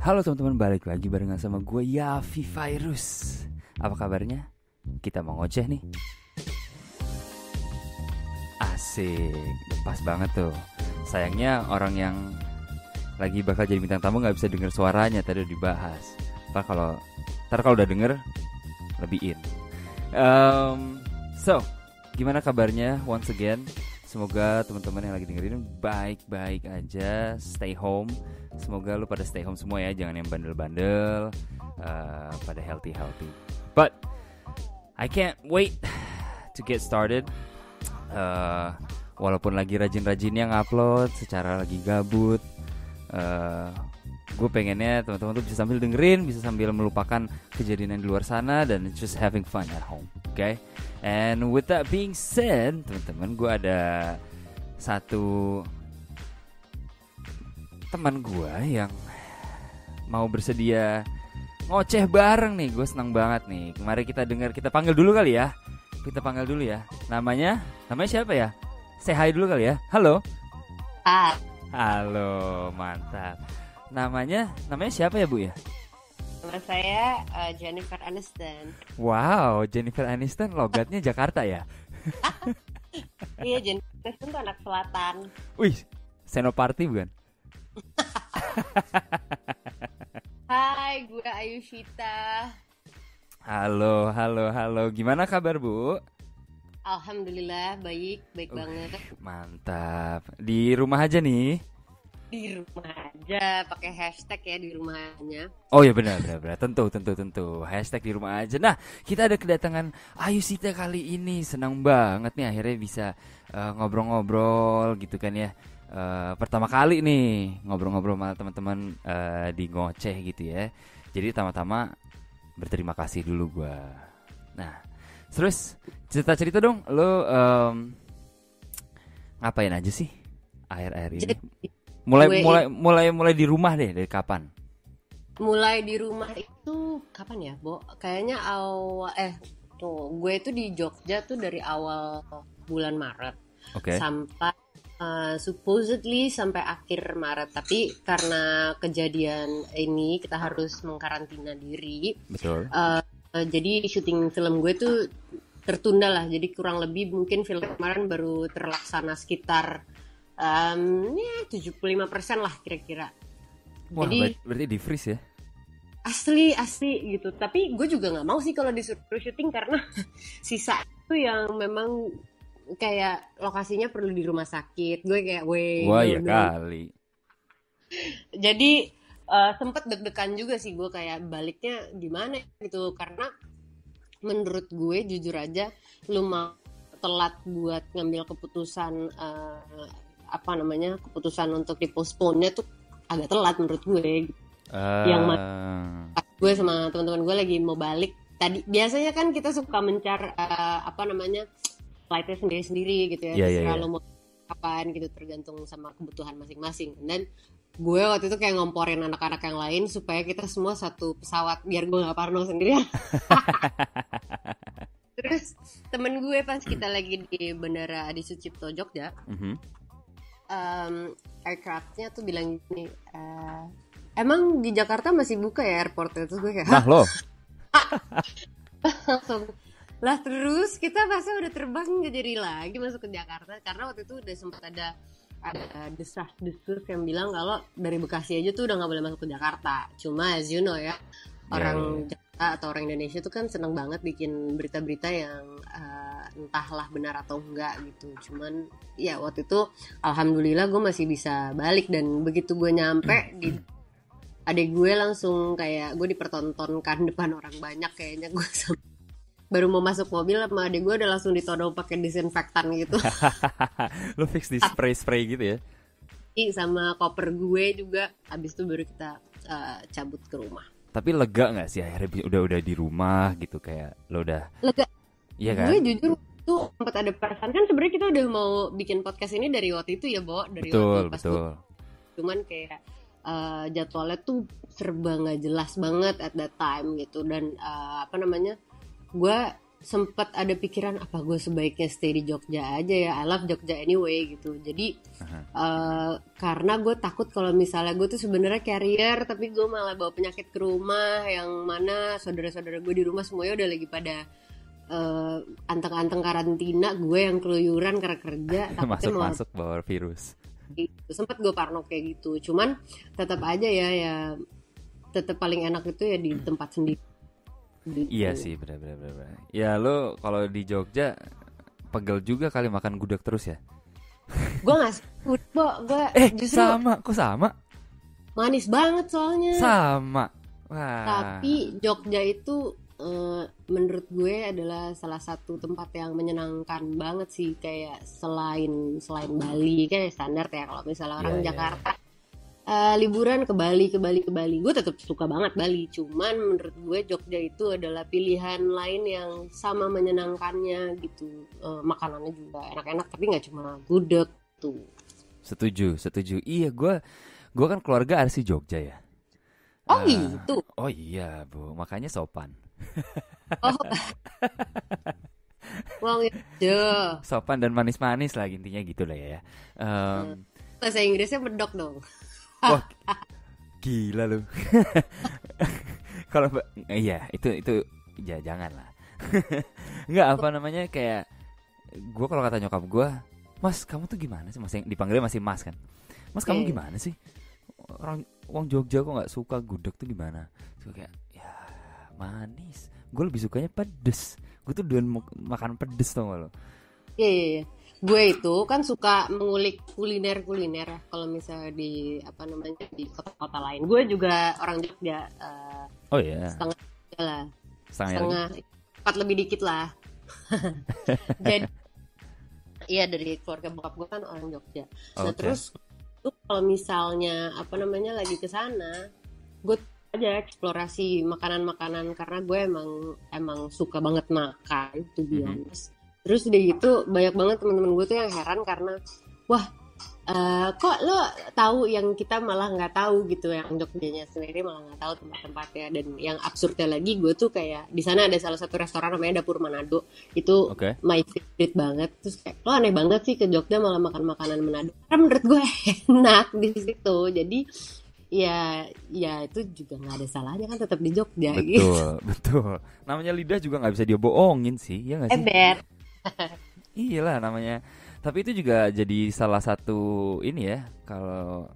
Halo teman-teman, balik lagi barengan sama gue Yafi Virus. Apa kabarnya? Kita mau ngoceh nih. Asik, pas banget tuh. Sayangnya orang yang lagi bakal jadi bintang tamu gak bisa denger suaranya, tadi udah dibahas. Ntar kalau udah denger, lebih in. So, gimana kabarnya once again? Semoga teman-teman yang lagi dengerin baik-baik aja, stay home. Semoga lu pada stay home semua ya, jangan yang bandel-bandel, pada healthy. But I can't wait to get started. Walaupun lagi rajin-rajinnya ngupload, secara lagi gabut, gue pengennya teman-teman tuh bisa sambil dengerin, bisa sambil melupakan kejadian yang di luar sana dan just having fun at home, okay? And with that being said, teman-teman, gue ada satu teman gue yang mau bersedia ngoceh bareng nih. Gue senang banget nih. Mari kita panggil dulu kali ya. Namanya siapa ya? Say hi dulu kali ya. Halo. Halo, mantap. Namanya siapa ya, Bu ya? Nama saya Jennifer Aniston. Wow, Jennifer Aniston logatnya Jakarta ya? Iya, Jennifer Aniston tuh anak selatan. Wih, Senoparty bukan? Hai, gue Ayushita. Halo. Gimana kabar, Bu? Alhamdulillah, baik banget. Mantap. Di rumah aja nih? Di rumah aja, pakai hashtag ya di rumahnya. Oh ya benar. Tentu. Hashtag di rumah aja. Nah, kita ada kedatangan Ayushita kali ini. Senang banget nih akhirnya bisa ngobrol-ngobrol gitu kan ya. Pertama kali nih ngobrol-ngobrol sama teman-teman di ngoceh gitu ya. Jadi pertama-tama berterima kasih dulu gue. Nah, terus cerita dong, lo ngapain aja sih akhir-akhir ini? Mulai di rumah deh, dari kapan? Mulai di rumah itu kapan ya, Bo? Kayaknya gue itu di Jogja tuh dari awal bulan Maret. Okay. Sampai supposedly sampai akhir Maret, tapi karena kejadian ini kita harus mengkarantina diri. Betul. Jadi syuting film gue tuh tertunda lah. Jadi kurang lebih mungkin film kemarin baru terlaksana sekitar 75% lah kira-kira. Wah, jadi berarti di freeze ya? Asli gitu. Tapi gue juga nggak mau sih kalau disuruh syuting karena sisa itu yang memang kayak lokasinya perlu di rumah sakit. Gue kayak wah ya kali. Jadi sempet deg-degan juga sih gue kayak baliknya gimana gitu, karena menurut gue jujur aja lu mau telat buat ngambil keputusan keputusan untuk dipostpone-nya tuh agak telat menurut gue. Yang gue sama teman-teman gue lagi mau balik tadi, biasanya kan kita suka mencar flightnya sendiri-sendiri gitu ya. Kalau mau kapan gitu tergantung sama kebutuhan masing-masing. Dan gue waktu itu kayak ngomporin anak-anak yang lain supaya kita semua satu pesawat biar gue nggak parno sendirian. Terus temen gue pas kita lagi di Bandara Adi Sucipto Jogja, aircraftnya tuh bilang gini, emang di Jakarta masih buka ya airportnya? Terus gue kayak langsung lah, terus kita masa udah terbang gak jadi lagi masuk ke Jakarta, karena waktu itu udah sempat ada desas-desus yang bilang kalau dari Bekasi aja tuh udah nggak boleh masuk ke Jakarta. Cuma as you know ya, orang Jakarta atau orang Indonesia tuh kan seneng banget bikin berita-berita yang entahlah benar atau enggak gitu. Cuman ya waktu itu alhamdulillah gue masih bisa balik, dan begitu gue nyampe di adek gue langsung kayak gue dipertontonkan depan orang banyak, kayaknya gue baru mau masuk mobil sama adek gue udah langsung ditodong pakai disinfektan gitu. Lo fix di spray gitu ya? Sama koper gue juga. Abis itu baru kita cabut ke rumah. Tapi lega nggak sih akhirnya udah di rumah gitu, kayak lo udah lega? Iya kan? Gue jujur tuh sempat ada perasaan, kan sebenarnya kita udah mau bikin podcast ini dari waktu itu ya, Bo, dari waktu pas betul. Cuman kayak jadwalnya tuh serba nggak jelas banget at that time gitu, dan gue sempat ada pikiran apa gue sebaiknya stay di Jogja aja ya. I love Jogja anyway gitu. Jadi karena gue takut kalau misalnya gue tuh sebenarnya carrier tapi gue malah bawa penyakit ke rumah, yang mana saudara-saudara gue di rumah semuanya udah lagi pada anteng-anteng karantina, gue yang keluyuran karena kerja. Masuk bawa virus. Gitu. Sempat gue parno kayak gitu. Cuman tetap aja ya tetap paling enak itu ya di tempat sendiri. Gitu. Iya sih, benar. Ya lo kalau di Jogja pegel juga kali makan gudeg terus ya. Gue nggak sebut, gue justru kok sama? manis banget soalnya. Sama. Wah. Tapi Jogja itu menurut gue adalah salah satu tempat yang menyenangkan banget sih, kayak selain Bali kayak standar ya kalau misalnya orang Jakarta. Liburan ke Bali, gue tetap suka banget Bali. Cuman menurut gue Jogja itu adalah pilihan lain yang sama menyenangkannya gitu. Makanannya juga enak-enak, tapi nggak cuma gudeg tuh. Setuju. Iya, gue kan keluarga asli Jogja ya. Oh gitu. Oh iya Bu, makanya sopan. Oh. Wong itu. Sopan dan manis-manis lah intinya gitu lah ya. Bahasa Inggrisnya medok dong. Wah, gila lu. Kalau iya itu ya jangan lah. Enggak apa namanya, kayak gue kalau kata nyokap gue, Mas kamu tuh gimana sih? Mas yang dipanggilnya masih Mas kan. Mas kamu gimana sih? Orang Jogja kok nggak suka gudeg tuh gimana? Terus kayak ya manis. Gue lebih sukanya pedes. Gue tuh doyan makan pedes tau gak lo? Iya. Gue itu kan suka mengulik kuliner ya. Kalau misalnya di di kota-kota lain. Gue juga orang Jogja. Oh iya. Setengah lah. Setengah. 4 lebih dikit lah. Jadi iya, dari keluarga bokap gue kan orang Jogja. Nah terus tuh kalau misalnya lagi ke sana, gue aja eksplorasi makanan-makanan karena gue emang suka banget makan, to be honest. Terus udah gitu banyak banget teman-teman gue tuh yang heran karena wah kok lo tahu yang kita malah nggak tahu gitu, yang Jogjanya sendiri malah nggak tahu tempat-tempatnya. Dan yang absurdnya lagi, gue tuh kayak di sana ada salah satu restoran namanya Dapur Manado, itu my favorite banget. Terus kayak lo aneh banget sih ke Jogja malah makan makanan Manado, karena menurut gue enak di situ. Jadi ya itu juga nggak ada salahnya kan, tetap di Jogja. Betul. Namanya lidah juga nggak bisa dibohongin sih, ya nggak sih? Iyalah namanya. Tapi itu juga jadi salah satu ini ya, kalau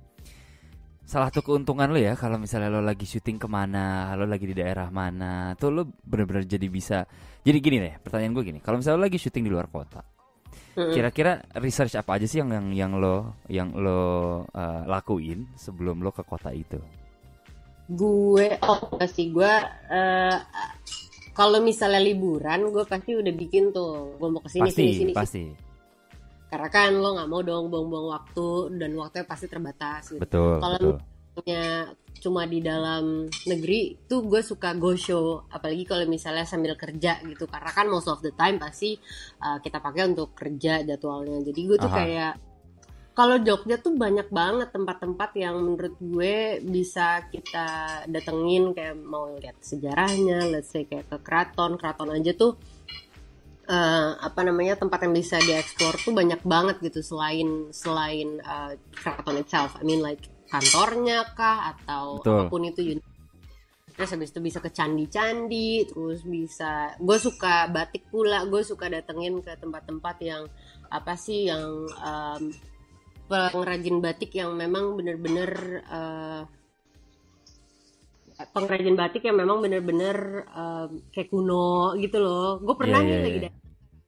salah satu keuntungan lo ya, kalau misalnya lo lagi syuting kemana, lo lagi di daerah mana, tuh lo benar-benar jadi bisa. Jadi gini deh, pertanyaan gue gini, kalau misalnya lo lagi syuting di luar kota, kira-kira research apa aja sih yang lo lakuin sebelum lo ke kota itu? Gue kalau misalnya liburan, gue pasti udah bikin tuh, gue mau kesini sini. Pasti. Karena kan lo nggak mau dong buang-buang waktu, dan waktunya pasti terbatas. Gitu. Betul. Kalau misalnya cuma di dalam negeri, tuh gue suka go show, apalagi kalau misalnya sambil kerja gitu. Karena kan most of the time pasti kita pakai untuk kerja jadwalnya. Jadi gue tuh kayak kalau Jogja tuh banyak banget tempat-tempat yang menurut gue bisa kita datengin, kayak mau lihat sejarahnya, let's say kayak ke keraton aja tuh. Tempat yang bisa dieksplor tuh banyak banget gitu, selain keraton itself. I mean like kantornya kah atau apapun itu. Terus habis itu bisa ke candi-candi, terus bisa, gue suka batik pula, gue suka datengin ke tempat-tempat yang pengrajin batik yang memang bener-bener kayak kuno gitu loh. Gue pernah lagi dari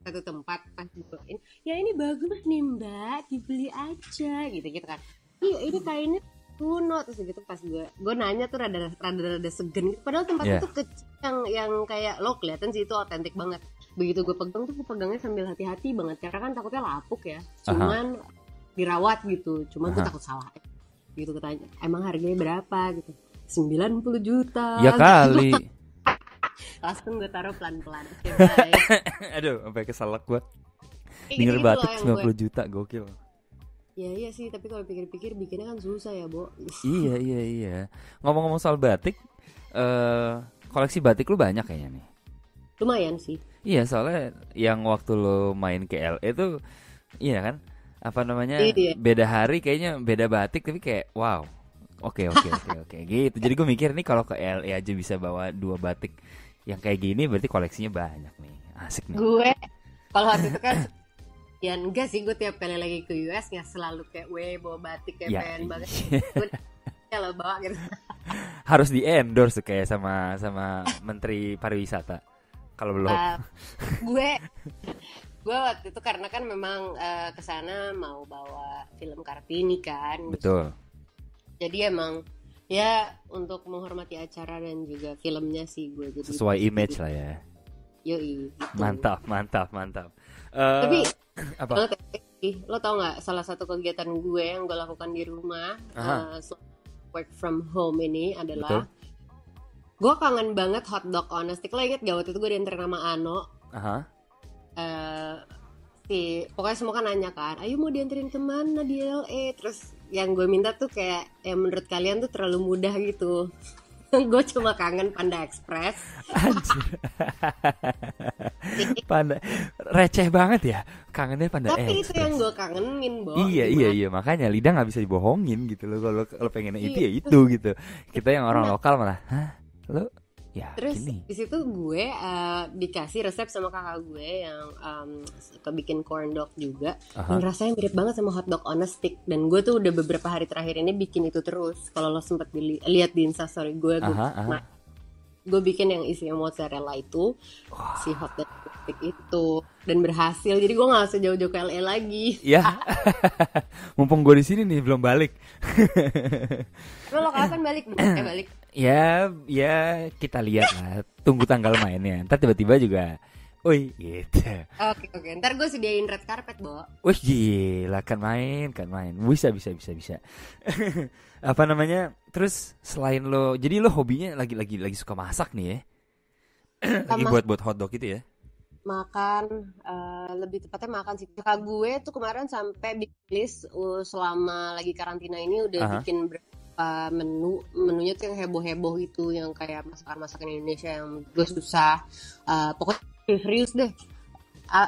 satu tempat pas dibawain, ya ini bagus nih mbak, dibeli aja gitu kan. Iya ini kainnya kuno, terus gitu pas gue nanya tuh rada segen gitu. Padahal tempat itu kecil, yang kayak lo kelihatan sih itu otentik banget. Begitu gue pegang tuh, gue pegangnya sambil hati-hati banget karena kan takutnya lapuk ya. Cuman dirawat gitu, cuman gue takut salah gitu. Ketanya emang harganya berapa gitu, 90 juta. Ya kali. Langsung gue taruh pelan-pelan. Aduh, sampai keselak gue. Denger batik 90 juta, gokil. Ya iya sih, tapi kalau pikir-pikir bikinnya kan susah ya, Bo. Iya. Ngomong-ngomong soal batik, koleksi batik lu banyak kayaknya nih. lumayan sih. Iya, soalnya yang waktu lo main ke LA itu, iya kan? Apa namanya? Iya. Beda hari kayaknya beda batik tapi kayak wow. Oke, oke, oke, oke. Gitu. Jadi gue mikir nih kalau ke LA aja bisa bawa 2 batik yang kayak gini berarti koleksinya banyak nih. Asik nih. Gue kalau waktu itu kan ya enggak sih, gue tiap kali lagi ke US nggak selalu kayak bawa batik kayak Ya, pengen banget. Gue kalau bawa gitu. harus di endorse kayak sama Menteri Pariwisata. Kalau belum. Uh, gue gue waktu itu karena kan memang ke sana mau bawa film Kartini kan. Betul. Jadi emang ya untuk menghormati acara dan juga filmnya sih gue jadi Sesuai image lah ya. yoi gitu. Mantap, mantap, mantap. Tapi Apa? banget ya, lo tau nggak salah satu kegiatan gue yang gue lakukan di rumah work from home ini adalah gue kangen banget hotdog on a stick. Lo inget gak waktu itu gue diantarin sama Ano? Pokoknya semua kan nanya kan, ayo mau dianterin kemana di LA? Terus yang gue minta tuh kayak yang menurut kalian tuh terlalu mudah gitu. Gue cuma kangen Panda Express. Anjir. Panda receh banget ya, kangennya Panda Tapi Express. itu yang gue kangenin, Bo. Iya, makanya lidah nggak bisa dibohongin gitu loh. Kalau pengennya itu ya itu gitu. Kita yang orang lokal malah, hah, lo ya terus gini. di situ gue dikasih resep sama kakak gue yang suka bikin corn dog juga, dan rasanya mirip banget sama hotdog on a stick. Dan gue tuh udah beberapa hari terakhir ini bikin itu terus. Kalau lo sempet lihat di Instastory gue gue bikin yang isinya mozzarella itu, si hotdog on a stick itu, dan berhasil. Jadi gue nggak usah jauh-jauh ke LA lagi. Ya, mumpung gue di sini nih belum balik. Lo kapan balik? Balik. Ya kita lihat lah. Tunggu tanggal mainnya. Ntar tiba-tiba juga, oi gitu. Oke. Ntar gue sediain red carpet, Bo. Wih gila, kan main. Bisa. Apa namanya? Terus selain lo, jadi lo hobinya lagi suka masak nih ya? Lagi buat hotdog itu ya? Makan, lebih tepatnya makan sih. Kakak gue tuh kemarin sampai bikin list selama lagi karantina ini udah bikin menunya tuh yang heboh-heboh gitu, yang kayak masakan Indonesia yang gue susah. Pokoknya serius deh.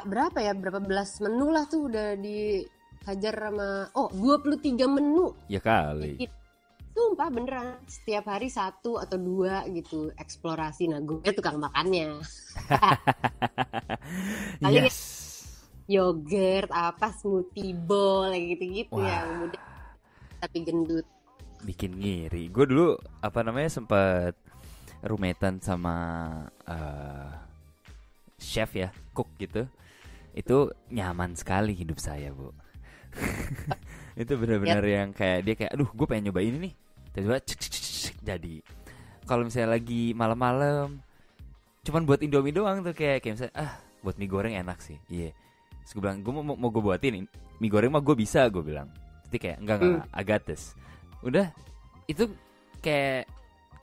Berapa belas menu lah tuh udah dihajar sama 23 menu. Ya kali. Sumpah beneran, setiap hari 1 atau 2 gitu eksplorasi. Nah gue tukang makannya. Yes. Yogurt, smoothie bowl, gitu-gitu. Wah. Ya mudah tapi gendut. Bikin ngiri. Gue dulu sempat rumetan sama chef ya, cook gitu. Itu nyaman sekali hidup saya, Bu. Itu benar-benar yang kayak dia kayak, aduh, gue pengen nyobain ini nih. Tiba-tiba jadi. Kalau misalnya lagi malam-malam, cuman buat Indomie doang tuh kayak misalnya, buat mie goreng enak sih. Iya. Terus gue bilang, gue mau gue buatin mie goreng mah gue bisa, gue bilang. Tapi kayak enggak agates. Udah, itu kayak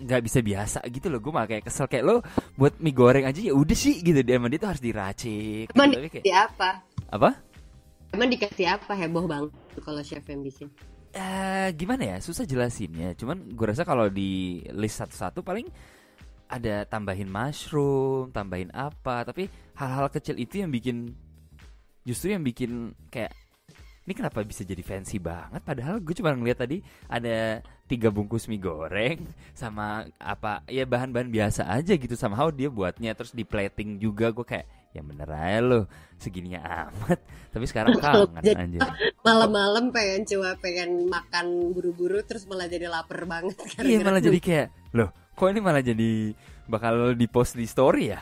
nggak bisa biasa gitu loh. Gue malah kayak kesel, kayak lo buat mie goreng aja ya udah sih gitu. Dia tuh harus diracik. Emang gitu. dikasih apa? Apa? Emang dikasih apa heboh banget kalau chef yang bikin? Gimana ya, susah jelasinnya. Cuman gue rasa kalau di list satu-satu paling ada tambahin mushroom, tambahin apa. Tapi hal-hal kecil itu yang bikin, justru yang bikin kayak, ini kenapa bisa jadi fancy banget? Padahal gue cuma ngeliat tadi ada 3 bungkus mie goreng sama apa ya, bahan-bahan biasa aja gitu. Somehow dia buatnya terus di plating juga. Gue kayak, ya bener aja lo, segininya amat. Tapi sekarang kangen anjir. Malam-malam pengen makan buru-buru, terus malah jadi lapar banget. Iya, malah jadi kayak, loh kok ini malah jadi bakal di post di story ya?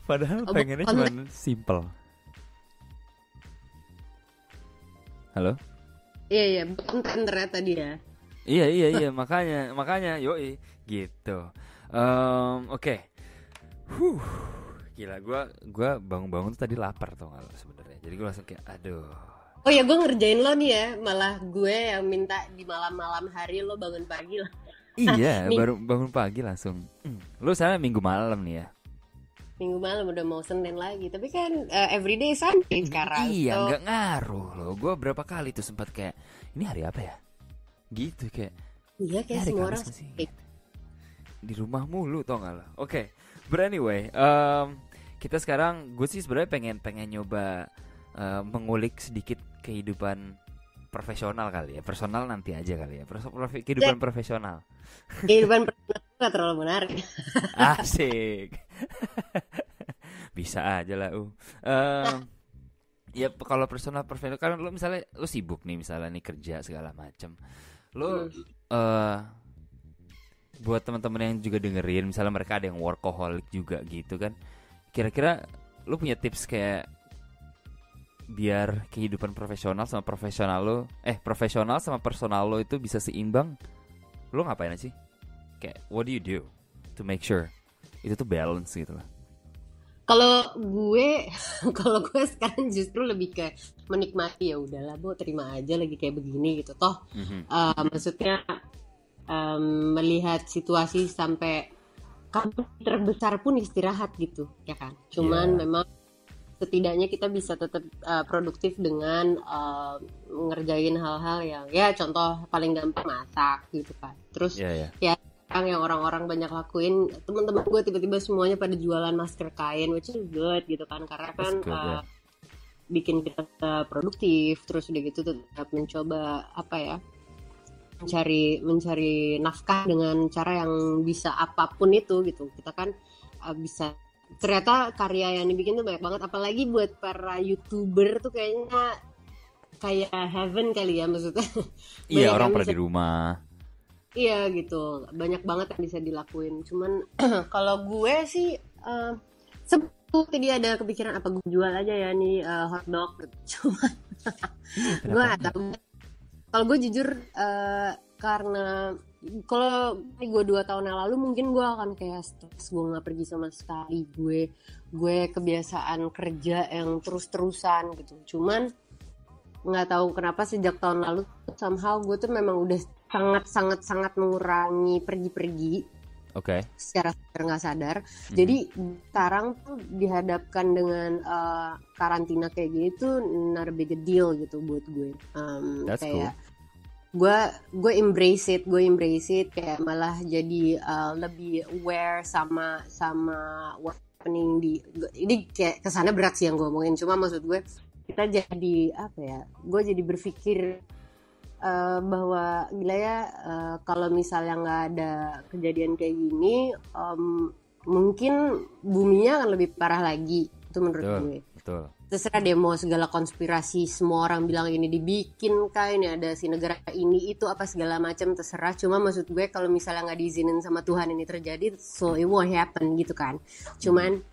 Padahal pengennya cuma simple. Halo? Iya, bukan ternyata dia. Iya, makanya, yoi, gitu. Oke. Gila, gue bangun-bangun tuh tadi lapar tau gak lo sebenarnya. Jadi gue langsung kayak, aduh. Oh ya, gue ngerjain lo nih ya, malah gue yang minta di malam-malam hari lo bangun pagi lah. Iya, baru bangun pagi langsung. Lo sana minggu malam nih ya? Minggu malam udah mau Senin lagi, tapi kan everyday Sunday sekarang. Iya, nggak ngaruh loh. Gue berapa kali tuh sempat kayak, ini hari apa ya? Gitu kayak. Iya, kayak semua orang di rumah mulu tau gak lo. Oke, But anyway, kita sekarang gue sih sebenarnya pengen nyoba mengulik sedikit kehidupan profesional kali ya. Personal nanti aja kali ya. Kehidupan profesional. Kehidupan personal nggak terlalu menarik. Asik. Bisa aja lah. Ya kalau personal profesional kan lo misalnya lo sibuk nih misalnya nih kerja segala macam. Lo buat teman-teman yang juga dengerin misalnya mereka ada yang workaholic juga gitu kan. Kira-kira lo punya tips kayak biar kehidupan profesional sama profesional sama personal lo itu bisa seimbang? Lo ngapain sih? Kayak what do you do to make sure itu tuh balance gitu lah. Kalau gue sekarang justru lebih ke menikmati, ya udahlah Bu, terima aja lagi kayak begini gitu. Toh maksudnya melihat situasi sampai kamu terbesar pun istirahat gitu ya kan. Cuman memang setidaknya kita bisa tetap produktif dengan ngerjain hal-hal yang ya contoh paling gampang masak gitu kan. Terus ya yang orang-orang banyak lakuin, teman-teman gue tiba-tiba semuanya pada jualan masker kain, which is good gitu kan, karena kan bikin kita produktif. Terus udah gitu tetap mencoba mencari nafkah dengan cara yang bisa apapun itu gitu. Kita kan bisa, ternyata karya yang dibikin tuh banyak banget, apalagi buat para YouTuber tuh kayaknya kayak heaven kali ya, maksudnya. Iya, orang pada di rumah. Iya gitu, banyak banget yang bisa dilakuin. Cuman kalau gue sih tadi ada kepikiran apa gue jual aja ya nih hotdog gitu. Cuman gue nggak tahu. Kalau gue jujur karena kalau gue 2 tahun yang lalu mungkin gue akan kayak stres, gue nggak pergi sama sekali. Gue kebiasaan kerja yang terus-terusan gitu. Cuman nggak tahu kenapa sejak tahun lalu somehow gue tuh memang udah sangat mengurangi pergi-pergi. Oke. Secara nggak sadar. Jadi sekarang tuh dihadapkan dengan karantina kayak gini tuh not a big deal gitu buat gue. That's kayak cool. gue embrace it kayak malah jadi lebih aware sama what's happening ini kayak kesana berat sih yang gue omongin, cuma maksud gue kita jadi gue jadi berpikir bahwa gila ya, kalau misalnya nggak ada kejadian kayak gini mungkin buminya akan lebih parah lagi, itu menurut gue. Betul. Terserah demo segala konspirasi, semua orang bilang ini dibikin kayak ini ada si negara ini itu apa segala macam, terserah. Cuma maksud gue kalau misalnya nggak diizinin sama Tuhan ini terjadi, so it won't happen gitu kan. Cuman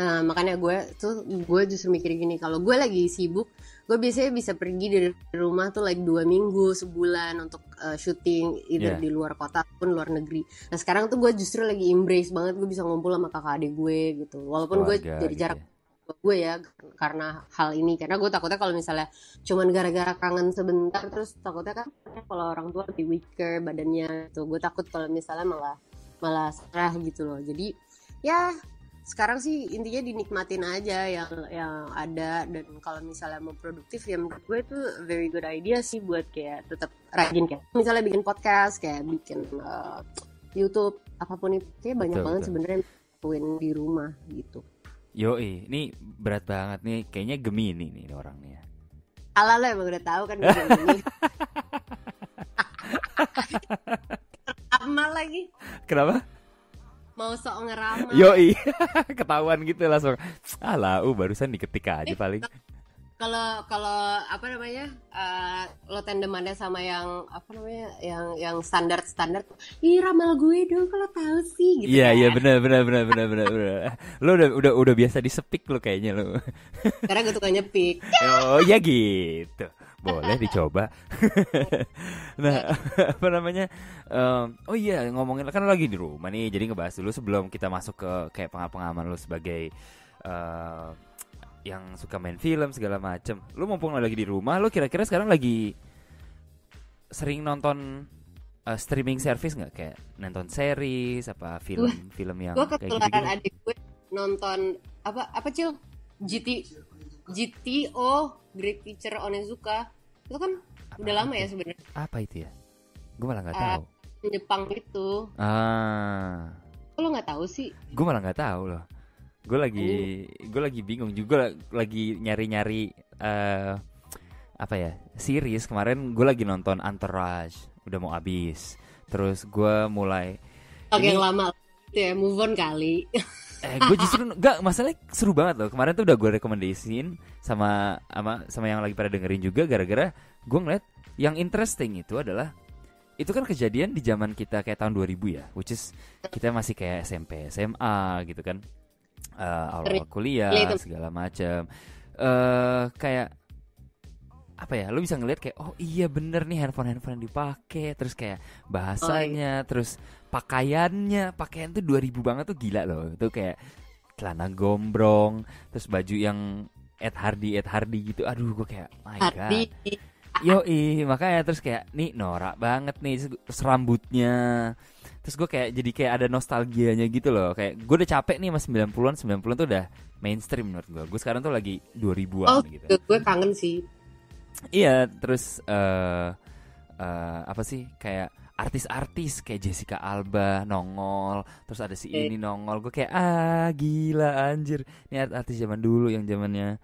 makanya gue justru mikir gini, kalau gue lagi sibuk, gue biasanya bisa pergi dari rumah tuh like 2 minggu, sebulan untuk syuting either di luar kota ataupun luar negeri. Nah sekarang tuh gue justru lagi embrace banget, gue bisa ngumpul sama kakak adik gue gitu, walaupun gue jadi jarak gue ya karena hal ini, karena gue takutnya kalau misalnya cuman gara-gara kangen sebentar, terus takutnya kan kalau orang tua lebih weaker badannya tuh, gue takut kalau misalnya malah serah gitu loh. Jadi ya sekarang sih intinya dinikmatin aja yang ada, dan kalau misalnya mau produktif ya menurut gue itu very good idea sih buat kayak tetap rajin, kayak misalnya bikin podcast, kayak bikin YouTube, apapun itu kayak banyak banget sebenarnya lakuin di rumah gitu. Yoi, ini berat banget nih, kayaknya Gemini nih orangnya. Alah lo emang udah tahu kan Gemini. Amal lagi. Kenapa? Mau sok ngeramal. Yoi, ketahuan gitu langsung. Alah, barusan diketik aja paling. Kalau apa namanya, lo tandemannya sama yang apa namanya, yang standar. Ih ramal gue dong kalau tahu sih. Gitu Iya benar. Lo udah biasa disepik lo kayaknya lo. Karena gue tuh gak nyepik. Oh ya gitu. Boleh dicoba. Nah, apa namanya? Oh iya, ngomongin kan lagi di rumah nih, jadi ngebahas dulu sebelum kita masuk ke kayak pengalaman lo sebagai yang suka main film segala macem. Lo mumpung lagi di rumah, lo kira-kira sekarang lagi sering nonton streaming service nggak, kayak nonton series apa film yang gue kayak gitu? Ketularan adik gue nonton apa Cil? GTO, Great Teacher Onizuka. Itu kan udah lama ya sebenarnya. Apa itu ya? Gue malah nggak tahu. Jepang itu. Ah. Lo nggak tahu sih? Gue malah nggak tahu loh. Gue lagi bingung juga, lagi nyari-nyari apa ya, series. Kemarin gue lagi nonton Entourage, udah mau habis. Terus gue mulai Oke, yang lama itu ya, move on kali. gue justru nggak, masalahnya seru banget loh. Kemarin tuh udah gue rekomendasiin sama yang lagi pada dengerin juga, gara-gara gue ngeliat yang interesting itu adalah, itu kan kejadian di zaman kita kayak tahun 2000 ya, which is kita masih kayak SMP, SMA gitu kan, awal kuliah segala macam. Kayak apa ya, lu bisa ngeliat kayak, oh iya bener nih handphone yang dipakai, terus kayak bahasanya, terus pakaian tuh 2000 banget tuh, gila loh. Itu kayak celana gombrong, terus baju yang Ed Hardy gitu. Aduh, gue kayak my god. Yoi, makanya terus kayak nih norak banget nih, terus rambutnya. Terus gue kayak jadi kayak ada nostalgianya gitu loh. Kayak gue udah capek nih sama 90-an tuh udah mainstream menurut gue. Gue sekarang tuh lagi 2000-an gitu. Gue kangen sih. Iya, terus apa sih, kayak artis-artis kayak Jessica Alba nongol, terus ada si ini nongol. Gue kayak gila anjir. Ini artis zaman dulu yang zamannya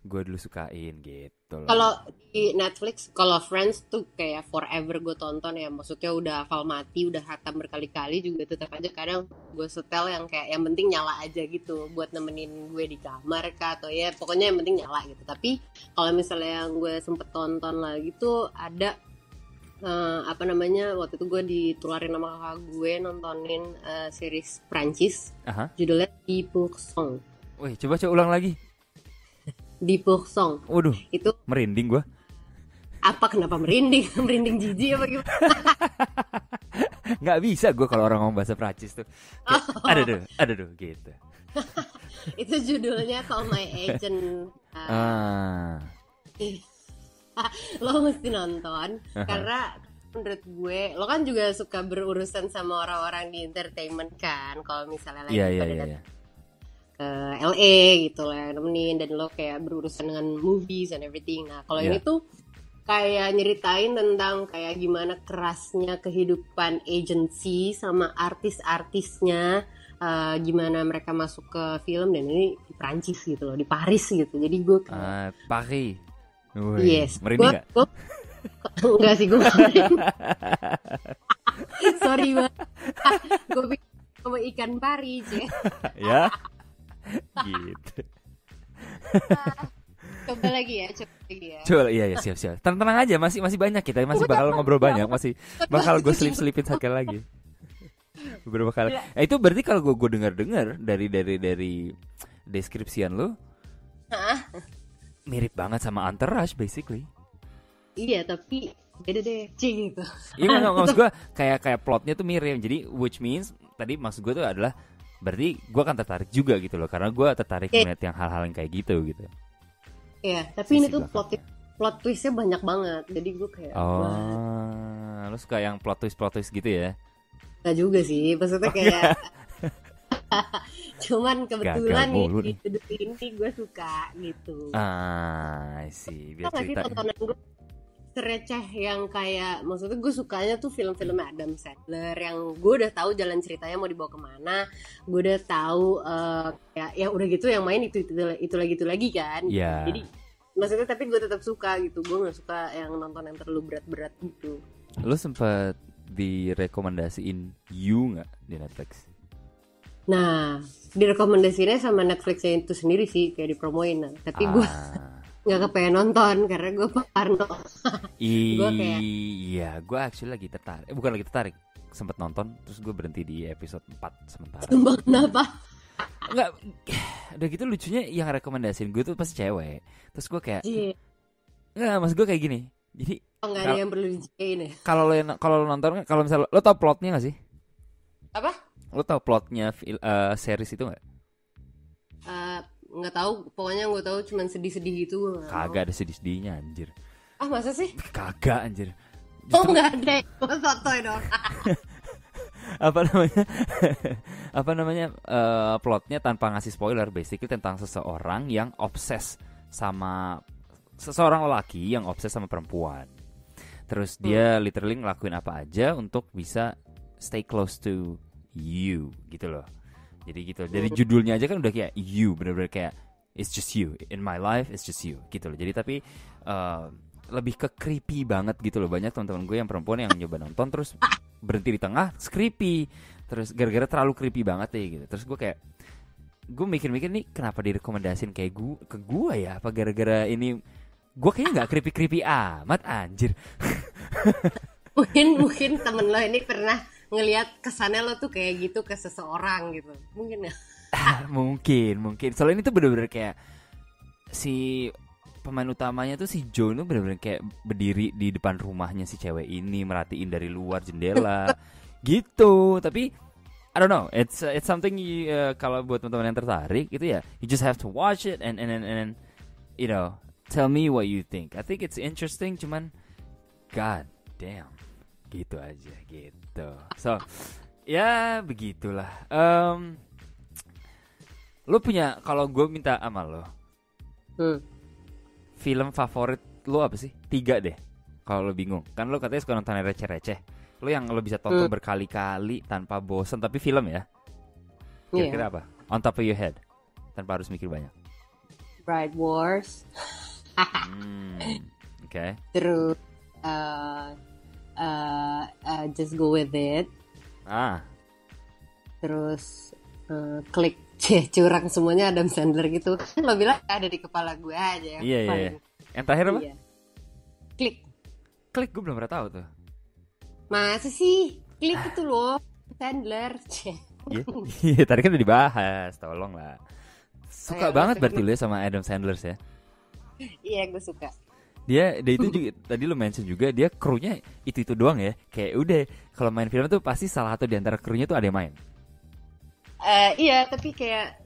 gue dulu sukain gitu loh. Kalau di Netflix, kalau Friends tuh kayak forever gue tonton ya. Maksudnya udah hafal mati, udah hatam berkali-kali juga tetap aja kadang gue setel yang kayak yang penting nyala aja gitu buat nemenin gue di kamar kah, atau ya pokoknya yang penting nyala gitu. Tapi kalau misalnya yang gue sempet tonton lagi tuh ada apa namanya, waktu itu gue ditularin sama kakak gue nontonin series Prancis. Judulnya Di Pourcent. Wih, coba ulang lagi. Di Pourcent. Waduh, itu merinding gue. Apa, kenapa merinding? Merinding jijik apa gimana? Nggak bisa gue kalau orang ngomong bahasa Prancis tuh. Ada tuh gitu. Itu judulnya Call My Agent. Lo mesti nonton karena menurut gue lo kan juga suka berurusan sama orang-orang di entertainment kan. Kalau misalnya lagi pada ke LA gitu lah nemenin, dan lo kayak berurusan dengan movies and everything. Nah kalau ini tuh kayak nyeritain tentang kayak gimana kerasnya kehidupan agency sama artis-artisnya, gimana mereka masuk ke film, dan ini di Prancis gitu loh, di Paris gitu. Jadi gue kayak Paris. Yes, merinding gak? Enggak sih, gue merinding. Sorry banget. Gue pikir sama ikan pari, ya. Gitu. Coba lagi ya. Coba, iya siap. Tenang aja, masih banyak kita, masih bakal ngobrol banyak, masih bakal gue selipin sekali lagi. Beberapa kali. Itu berarti kalau gue dengar dari deskripsian lo, mirip banget sama Entourage basically. Iya, tapi beda deh, gitu. Iya, maksud gue kayak plotnya tuh mirip. Jadi which means tadi maksud gue tuh adalah berarti gue akan tertarik juga gitu loh, karena gue tertarik melihat yang hal-hal yang kayak gitu. Iya, tapi ini tuh plot twistnya banyak banget. Jadi gue kayak lo suka yang plot twist gitu ya? Nggak juga sih, maksudnya kayak cuman kebetulan nih ini gue suka gitu. Sih, biar cerita. Tontonan gue receh yang kayak, maksudnya gue sukanya tuh film-film Adam Sandler yang gue udah tahu jalan ceritanya mau dibawa kemana, gue udah tahu ya udah gitu yang main itu lagi kan. Jadi maksudnya tapi gue tetap suka gitu, gue nggak suka yang nonton yang terlalu berat gitu. Lo sempet direkomendasiin You nggak di Netflix? Nah, direkomendasinya sama Netflixnya itu sendiri sih, kayak dipromoin. Tapi gue nggak kepengen nonton karena gue parno. Iya, gue actually bukan lagi tertarik, sempet nonton terus gue berhenti di episode 4 sementara. Kenapa? Enggak, udah gitu lucunya yang rekomendasiin gue tuh pasti cewek. Terus gue kayak enggak, maksud gue kayak gini. Jadi nggak ada yang perlu dijagain ya. Kalau lo nonton, kalau misalnya lo tau plotnya nggak sih? Apa? Lo tau plotnya series itu nggak? Nggak tahu, pokoknya gue tahu cuman sedih-sedih gitu. Kagak ada sedih-sedihnya anjir. Masa sih? Kagak anjir. Justru... nggak ada, gue sotoy dong. apa namanya plotnya tanpa ngasih spoiler, basically tentang seseorang yang obses sama seseorang lelaki yang obses sama perempuan. Terus dia literally ngelakuin apa aja untuk bisa stay close to you gitu loh. Jadi gitu. Dari judulnya aja kan udah kayak you, bener-bener kayak it's just you in my life, it's just you gitu loh. Jadi tapi lebih ke creepy banget gitu loh. Banyak teman-teman gue yang perempuan yang nyoba nonton terus berhenti di tengah, creepy. Terus gara-gara terlalu creepy banget ya gitu. Terus gue mikir-mikir nih kenapa direkomendasin kayak ke gue ya? Apa gara-gara ini gue kayaknya nggak creepy amat anjir. Mungkin temen lo ini pernah ngelihat kesannya lo tuh kayak gitu ke seseorang gitu. Mungkin ya. mungkin. Soalnya ini tuh bener-bener kayak si pemain utamanya tuh si Joe tuh bener-bener kayak berdiri di depan rumahnya si cewek ini, merhatiin dari luar jendela gitu. Tapi I don't know, it's something kalau buat teman-teman yang tertarik gitu ya, you just have to watch it and you know, tell me what you think. I think it's interesting, cuman god damn gitu aja gitu. So ya begitulah. Lo punya, kalau gue minta sama lo, film favorit lo apa sih? 3 deh. Kalau lo bingung, kan lo katanya suka nonton receh-receh. Lo yang lo bisa tonton berkali-kali tanpa bosan, tapi film ya. Kira-kira apa? On top of your head, tanpa harus mikir banyak. Bride Wars. Okay. Terus Just Go With It. Terus Click. Curang semuanya Adam Sandler gitu. Lo bilang ada di kepala gue aja. Iya. Yang terakhir apa? Iya. Click Gue belum pernah tahu tuh. Masa sih? Click itu loh Sandler. Iya, tadi kan udah dibahas. Tolong lah. Suka banget berarti lu sama Adam Sandler ya? Iya, gue suka. Dia itu juga tadi lu mention juga dia krunya itu doang ya. Kayak udah kalau main film tuh pasti salah satu di antara krunya tuh ada yang main. Iya, tapi kayak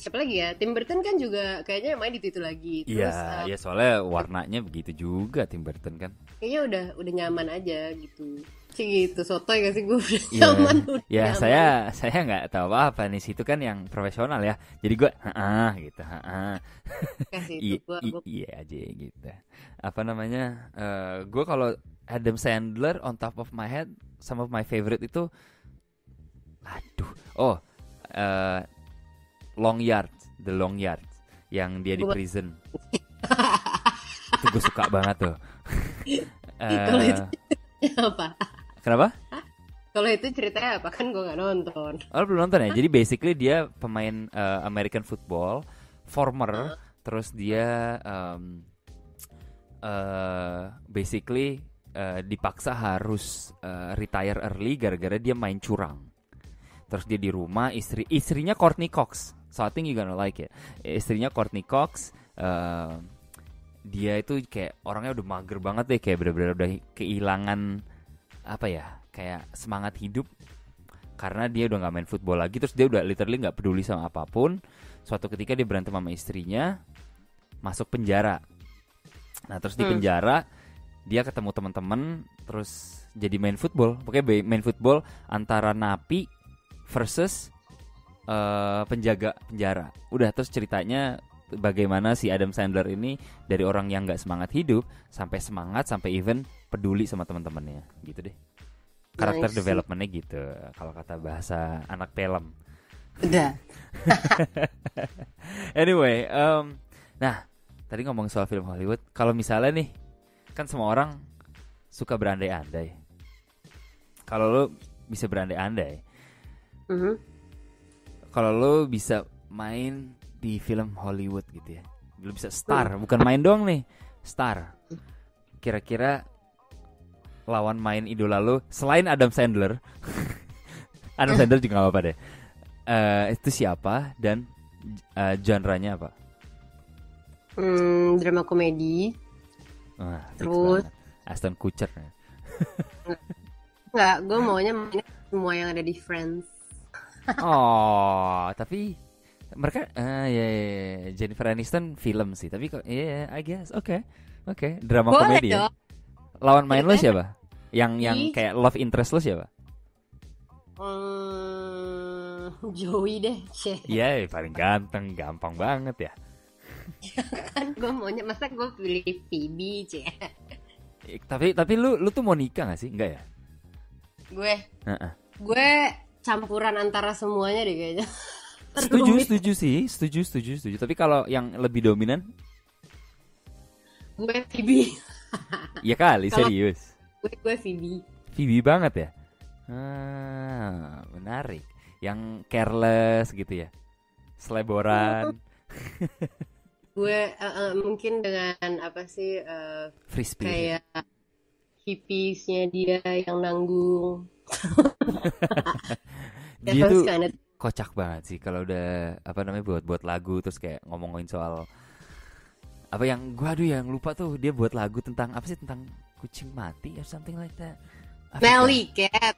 siapa lagi ya? Tim Burton kan juga kayaknya main di itu lagi. Terus, iya soalnya warnanya begitu juga Tim Burton kan. Kayaknya udah nyaman aja gitu. Sih gitu, sotoy gak sih gue udah nyaman. Ya nyaman. saya nggak tahu apa nih, situ kan yang profesional ya. Jadi gue gitu. Iya aja gitu. Apa namanya? Gue kalau Adam Sandler on top of my head, some of my favorite itu Long Yard, The Long Yard yang dia di prison. Itu gue suka banget tuh. Kalau itu apa? Kenapa? Kalau itu ceritanya apa? Kan gue gak nonton. Oh, belum nonton ya? Jadi basically dia pemain American football, former, terus dia basically dipaksa harus retire early gara-gara dia main curang. Terus dia di rumah, istrinya Courtney Cox. So I think you gonna like it. Istrinya Courtney Cox, dia itu kayak orangnya udah mager banget deh, kayak benar-benar udah kehilangan apa ya, kayak semangat hidup karena dia udah nggak main football lagi. Terus dia udah literally nggak peduli sama apapun. Suatu ketika dia berantem sama istrinya, masuk penjara. Nah terus di penjara dia ketemu teman-teman, terus jadi main football. Pokoknya main football antara napi versus penjaga penjara. Udah, terus ceritanya bagaimana si Adam Sandler ini dari orang yang nggak semangat hidup sampai semangat, sampai even peduli sama teman-temannya gitu deh. Karakter developmentnya gitu kalau kata bahasa anak film. Udah. Anyway, nah tadi ngomong soal film Hollywood. Kalau misalnya nih, kan semua orang suka berandai-andai. Kalau lo bisa berandai-andai, kalau lo bisa main di film Hollywood gitu ya, lo bisa star, bukan main doang nih, star. Kira-kira lawan main idola lo selain Adam Sandler, Adam Sandler juga gak apa-apa deh. Itu siapa dan genre-nya apa? Drama komedi. Terus Aston Kutcher. Enggak, gue maunya semua yang ada di Friends. Oh, tapi mereka Jennifer Aniston film sih, tapi kok I guess oke. Drama komedi ya. Lawan main lo siapa? Yang kayak love interest lo siapa? Joey deh. Iya, paling ganteng, gampang banget ya. Kan gue maunya, masa gue pilih Phoebe, Tapi lu tuh mau nikah gak sih? Enggak ya? Gue campuran antara semuanya deh kayaknya. Setuju. Tapi kalau yang lebih dominan, Gue Phoebe. ya kali Kalau serius. gue Phoebe. Phoebe banget ya. Menarik. Yang careless gitu ya. Seleboran, Gue mungkin dengan apa sih free spirit. kayak hippiesnya dia yang nanggung. Dia Terus tuh kind of kocak banget sih kalau udah apa namanya buat lagu terus kayak ngomongin soal apa yang gua yang lupa tuh dia buat lagu tentang apa sih tentang kucing mati or something like that. Valley Cat.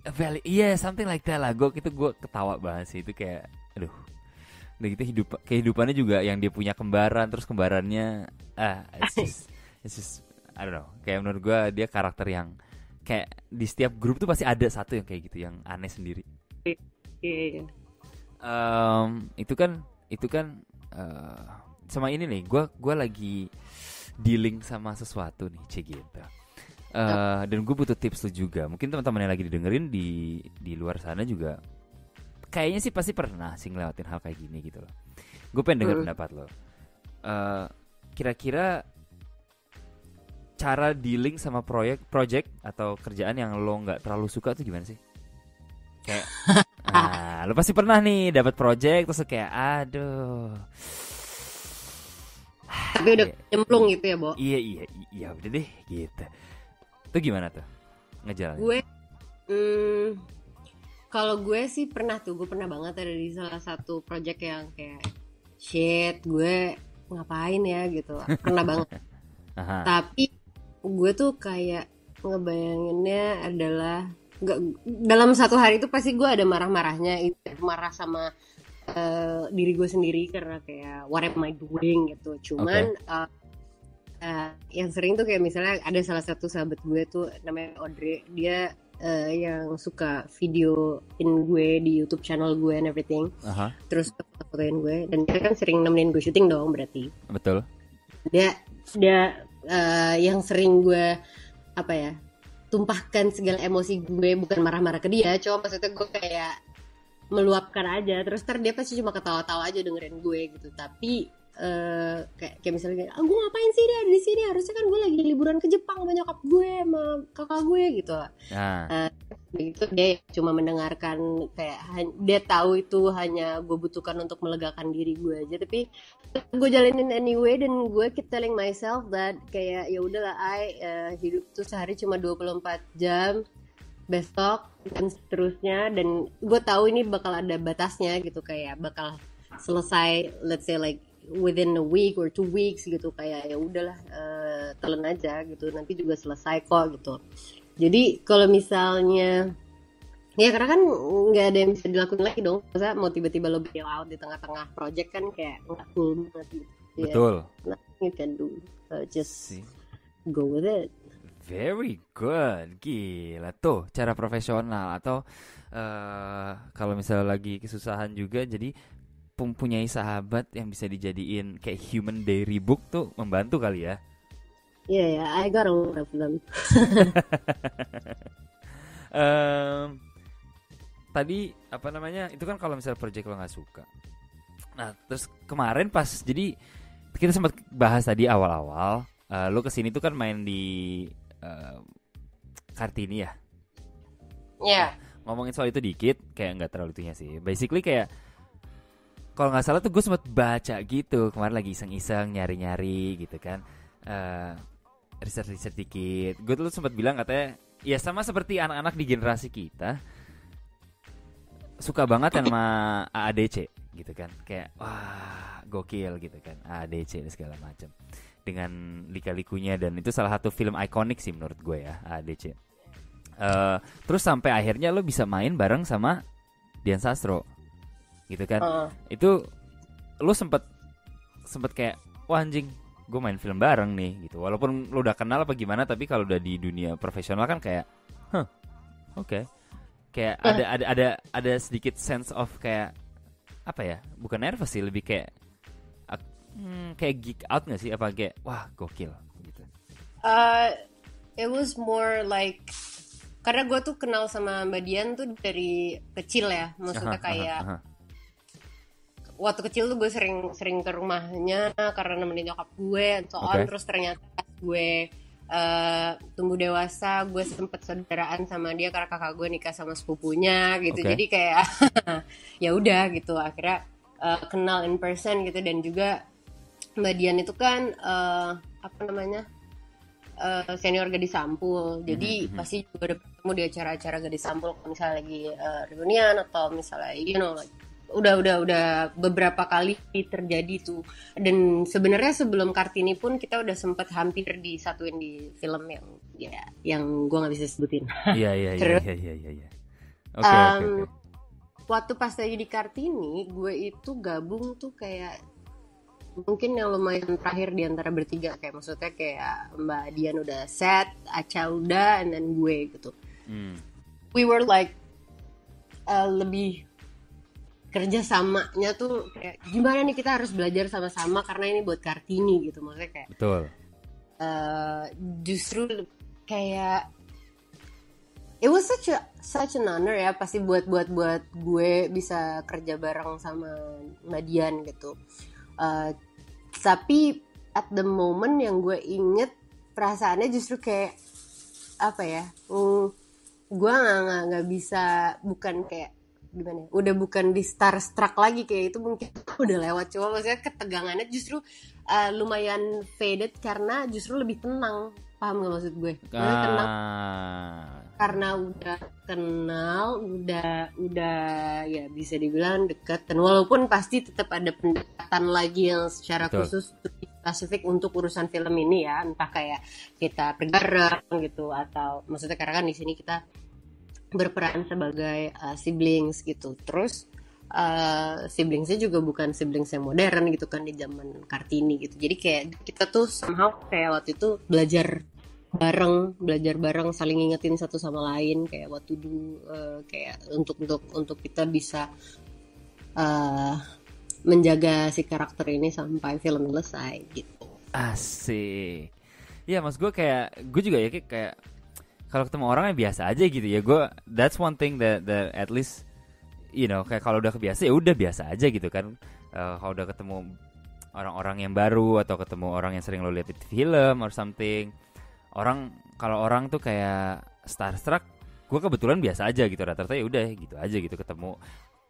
Valley, iya something like that lah. Gue ketawa banget sih itu kayak, aduh. Udah gitu kehidupannya juga yang dia punya kembaran terus kembarannya it's just I don't know. Kayak menurut gue dia karakter yang kayak di setiap grup tuh pasti ada satu yang kayak gitu yang aneh sendiri. Iya. Itu kan sama ini nih gue lagi dealing sama sesuatu nih gitu. Dan gue butuh tips lu juga. Mungkin teman-teman yang lagi didengerin di luar sana juga kayaknya sih pasti pernah sih ngelewatin hal kayak gini gitu loh. Gue pengen denger pendapat lo. Kira-kira cara dealing sama project atau kerjaan yang lo nggak terlalu suka tuh gimana sih? Kayak, lo pasti pernah nih dapat project terus kayak, aduh. Tapi udah nyemplung gitu ya, Bo? Iya udah deh gitu. Itu gimana tuh ngejalan? Gue, kalau gue sih pernah banget ada di salah satu project yang kayak shit, gue ngapain ya gitu, pernah banget. Tapi gue tuh kayak ngebayanginnya adalah dalam satu hari itu pasti gue ada marah-marahnya, marah sama diri gue sendiri karena kayak what am I doing gitu. Cuman yang sering tuh kayak misalnya ada salah satu sahabat gue tuh namanya Audrey, dia yang suka videoin gue di YouTube channel gue and everything. Terus fotoin gue dan dia kan sering nemenin gue syuting dong berarti. Betul. Dia yang sering gue tumpahkan segala emosi gue, bukan marah-marah ke dia, cuma maksudnya gue kayak meluapkan aja. Terus dia pasti cuma ketawa-tawa aja dengerin gue gitu. Tapi kayak misalnya gue ngapain sih dia di sini, harusnya kan gue lagi liburan ke Jepang sama nyokap gue sama kakak gue gitu. Begitu dia cuma mendengarkan, kayak dia tahu itu hanya gue butuhkan untuk melegakan diri gue aja, tapi gue jalanin anyway. Dan gue keep telling myself that kayak ya udahlah, hidup tuh sehari cuma 24 jam, besok dan seterusnya. Dan gue tahu ini bakal ada batasnya gitu, kayak bakal selesai let's say like within a week or 2 weeks gitu. Kayak ya udahlah, telan aja gitu, nanti juga selesai kok gitu. Jadi kalau misalnya ya karena kan nggak ada yang bisa dilakukan lagi dong, masa mau tiba-tiba lo bail out di tengah-tengah project kan kayak nggak cool banget gitu. Betul. Nothing you can do, just go with it. Very good, gila tuh cara profesional. Atau kalau misalnya lagi kesusahan juga, jadi mempunyai sahabat yang bisa dijadiin kayak human diary book tuh membantu kali ya. Yeah, I got a lot of them. Tadi apa namanya itu kan kalau misalnya project lo nggak suka. Nah terus kemarin pas jadi kita sempat bahas tadi awal-awal, lo kesini tuh kan main di Kartini ya. Yeah. Ngomongin soal itu dikit, kayak nggak terlalu itunya sih. Basically kayak kalau nggak salah tuh gue sempat baca gitu kemarin lagi iseng-iseng nyari-nyari gitu kan. Riset dikit. Gue tuh sempat bilang katanya ya sama seperti anak-anak di generasi kita suka banget sama AADC gitu kan. Kayak wah gokil gitu kan, AADC dan segala macam. Dengan lika-likunya, dan itu salah satu film ikonik sih menurut gue ya, AADC. Terus sampai akhirnya lo bisa main bareng sama Dian Sastro gitu kan. Itu lo sempet kayak wah anjing, gue main film bareng nih gitu. Walaupun lo udah kenal apa gimana, tapi kalau udah di dunia profesional kan kayak oke. Kayak ada sedikit sense of kayak apa ya, bukan nervous sih, lebih kayak kayak geek out nggak sih, apa kayak wah gokil gitu. It was more like karena gue tuh kenal sama Mbak Dian tuh dari kecil ya, maksudnya kayak waktu kecil tuh gue sering ke rumahnya karena nemenin nyokap gue and so on. Terus ternyata pas gue tumbuh dewasa, gue sempet saudaraan sama dia karena kakak gue nikah sama sepupunya gitu. Jadi kayak ya udah gitu, akhirnya kenal in person gitu. Dan juga Mbak Dian itu kan apa namanya, senior Gadis Sampul, jadi pasti juga udah ketemu di acara-acara Gadis Sampul kalau misalnya lagi reunian atau misalnya you know like, udah beberapa kali terjadi tuh. Dan sebenarnya sebelum Kartini pun kita udah sempet hampir disatuin di film yang gue nggak bisa sebutin. Iya. Oke. Waktu pas lagi di Kartini, gue itu gabung tuh kayak mungkin yang lumayan terakhir di antara bertiga, kayak maksudnya kayak Mbak Dian udah set, Aca udah, and then gue gitu. We were like lebih kerja samanya tuh kayak gimana nih, kita harus belajar sama-sama karena ini buat Kartini gitu, maksudnya kayak betul. Justru kayak it was such an honor ya, pasti buat gue bisa kerja bareng sama Mbak Dian gitu. Tapi at the moment yang gue inget perasaannya justru kayak apa ya, gue nggak bisa, bukan kayak gimana, udah bukan di starstruck lagi, kayak itu mungkin udah lewat. Cuma maksudnya ketegangannya justru lumayan faded karena justru lebih tenang, paham gak maksud gue? Tenang karena udah kenal, udah ya bisa dibilang dekat. Dan walaupun pasti tetap ada pendekatan lagi yang secara khusus spesifik untuk urusan film ini ya, entah kayak kita pergi bareng gitu, atau maksudnya karena kan di sini kita berperan sebagai siblings gitu. Terus siblingsnya juga bukan siblings yang modern gitu kan di zaman Kartini gitu. Jadi kayak kita tuh somehow kayak waktu itu belajar bareng, saling ngingetin satu sama lain kayak what to do, kayak untuk kita bisa menjaga si karakter ini sampai film selesai gitu. Asik. Ya mas gue juga ya kayak kalau ketemu orangnya biasa aja gitu ya. Gue that's one thing that at least you know, kayak kalau udah kebiasa ya udah biasa aja gitu kan. Kalau udah ketemu orang-orang yang baru atau ketemu orang yang sering lo lihat di film or something, kalau orang tuh kayak starstruck, gue kebetulan biasa aja gitu, rata-rata ya udah gitu aja gitu ketemu,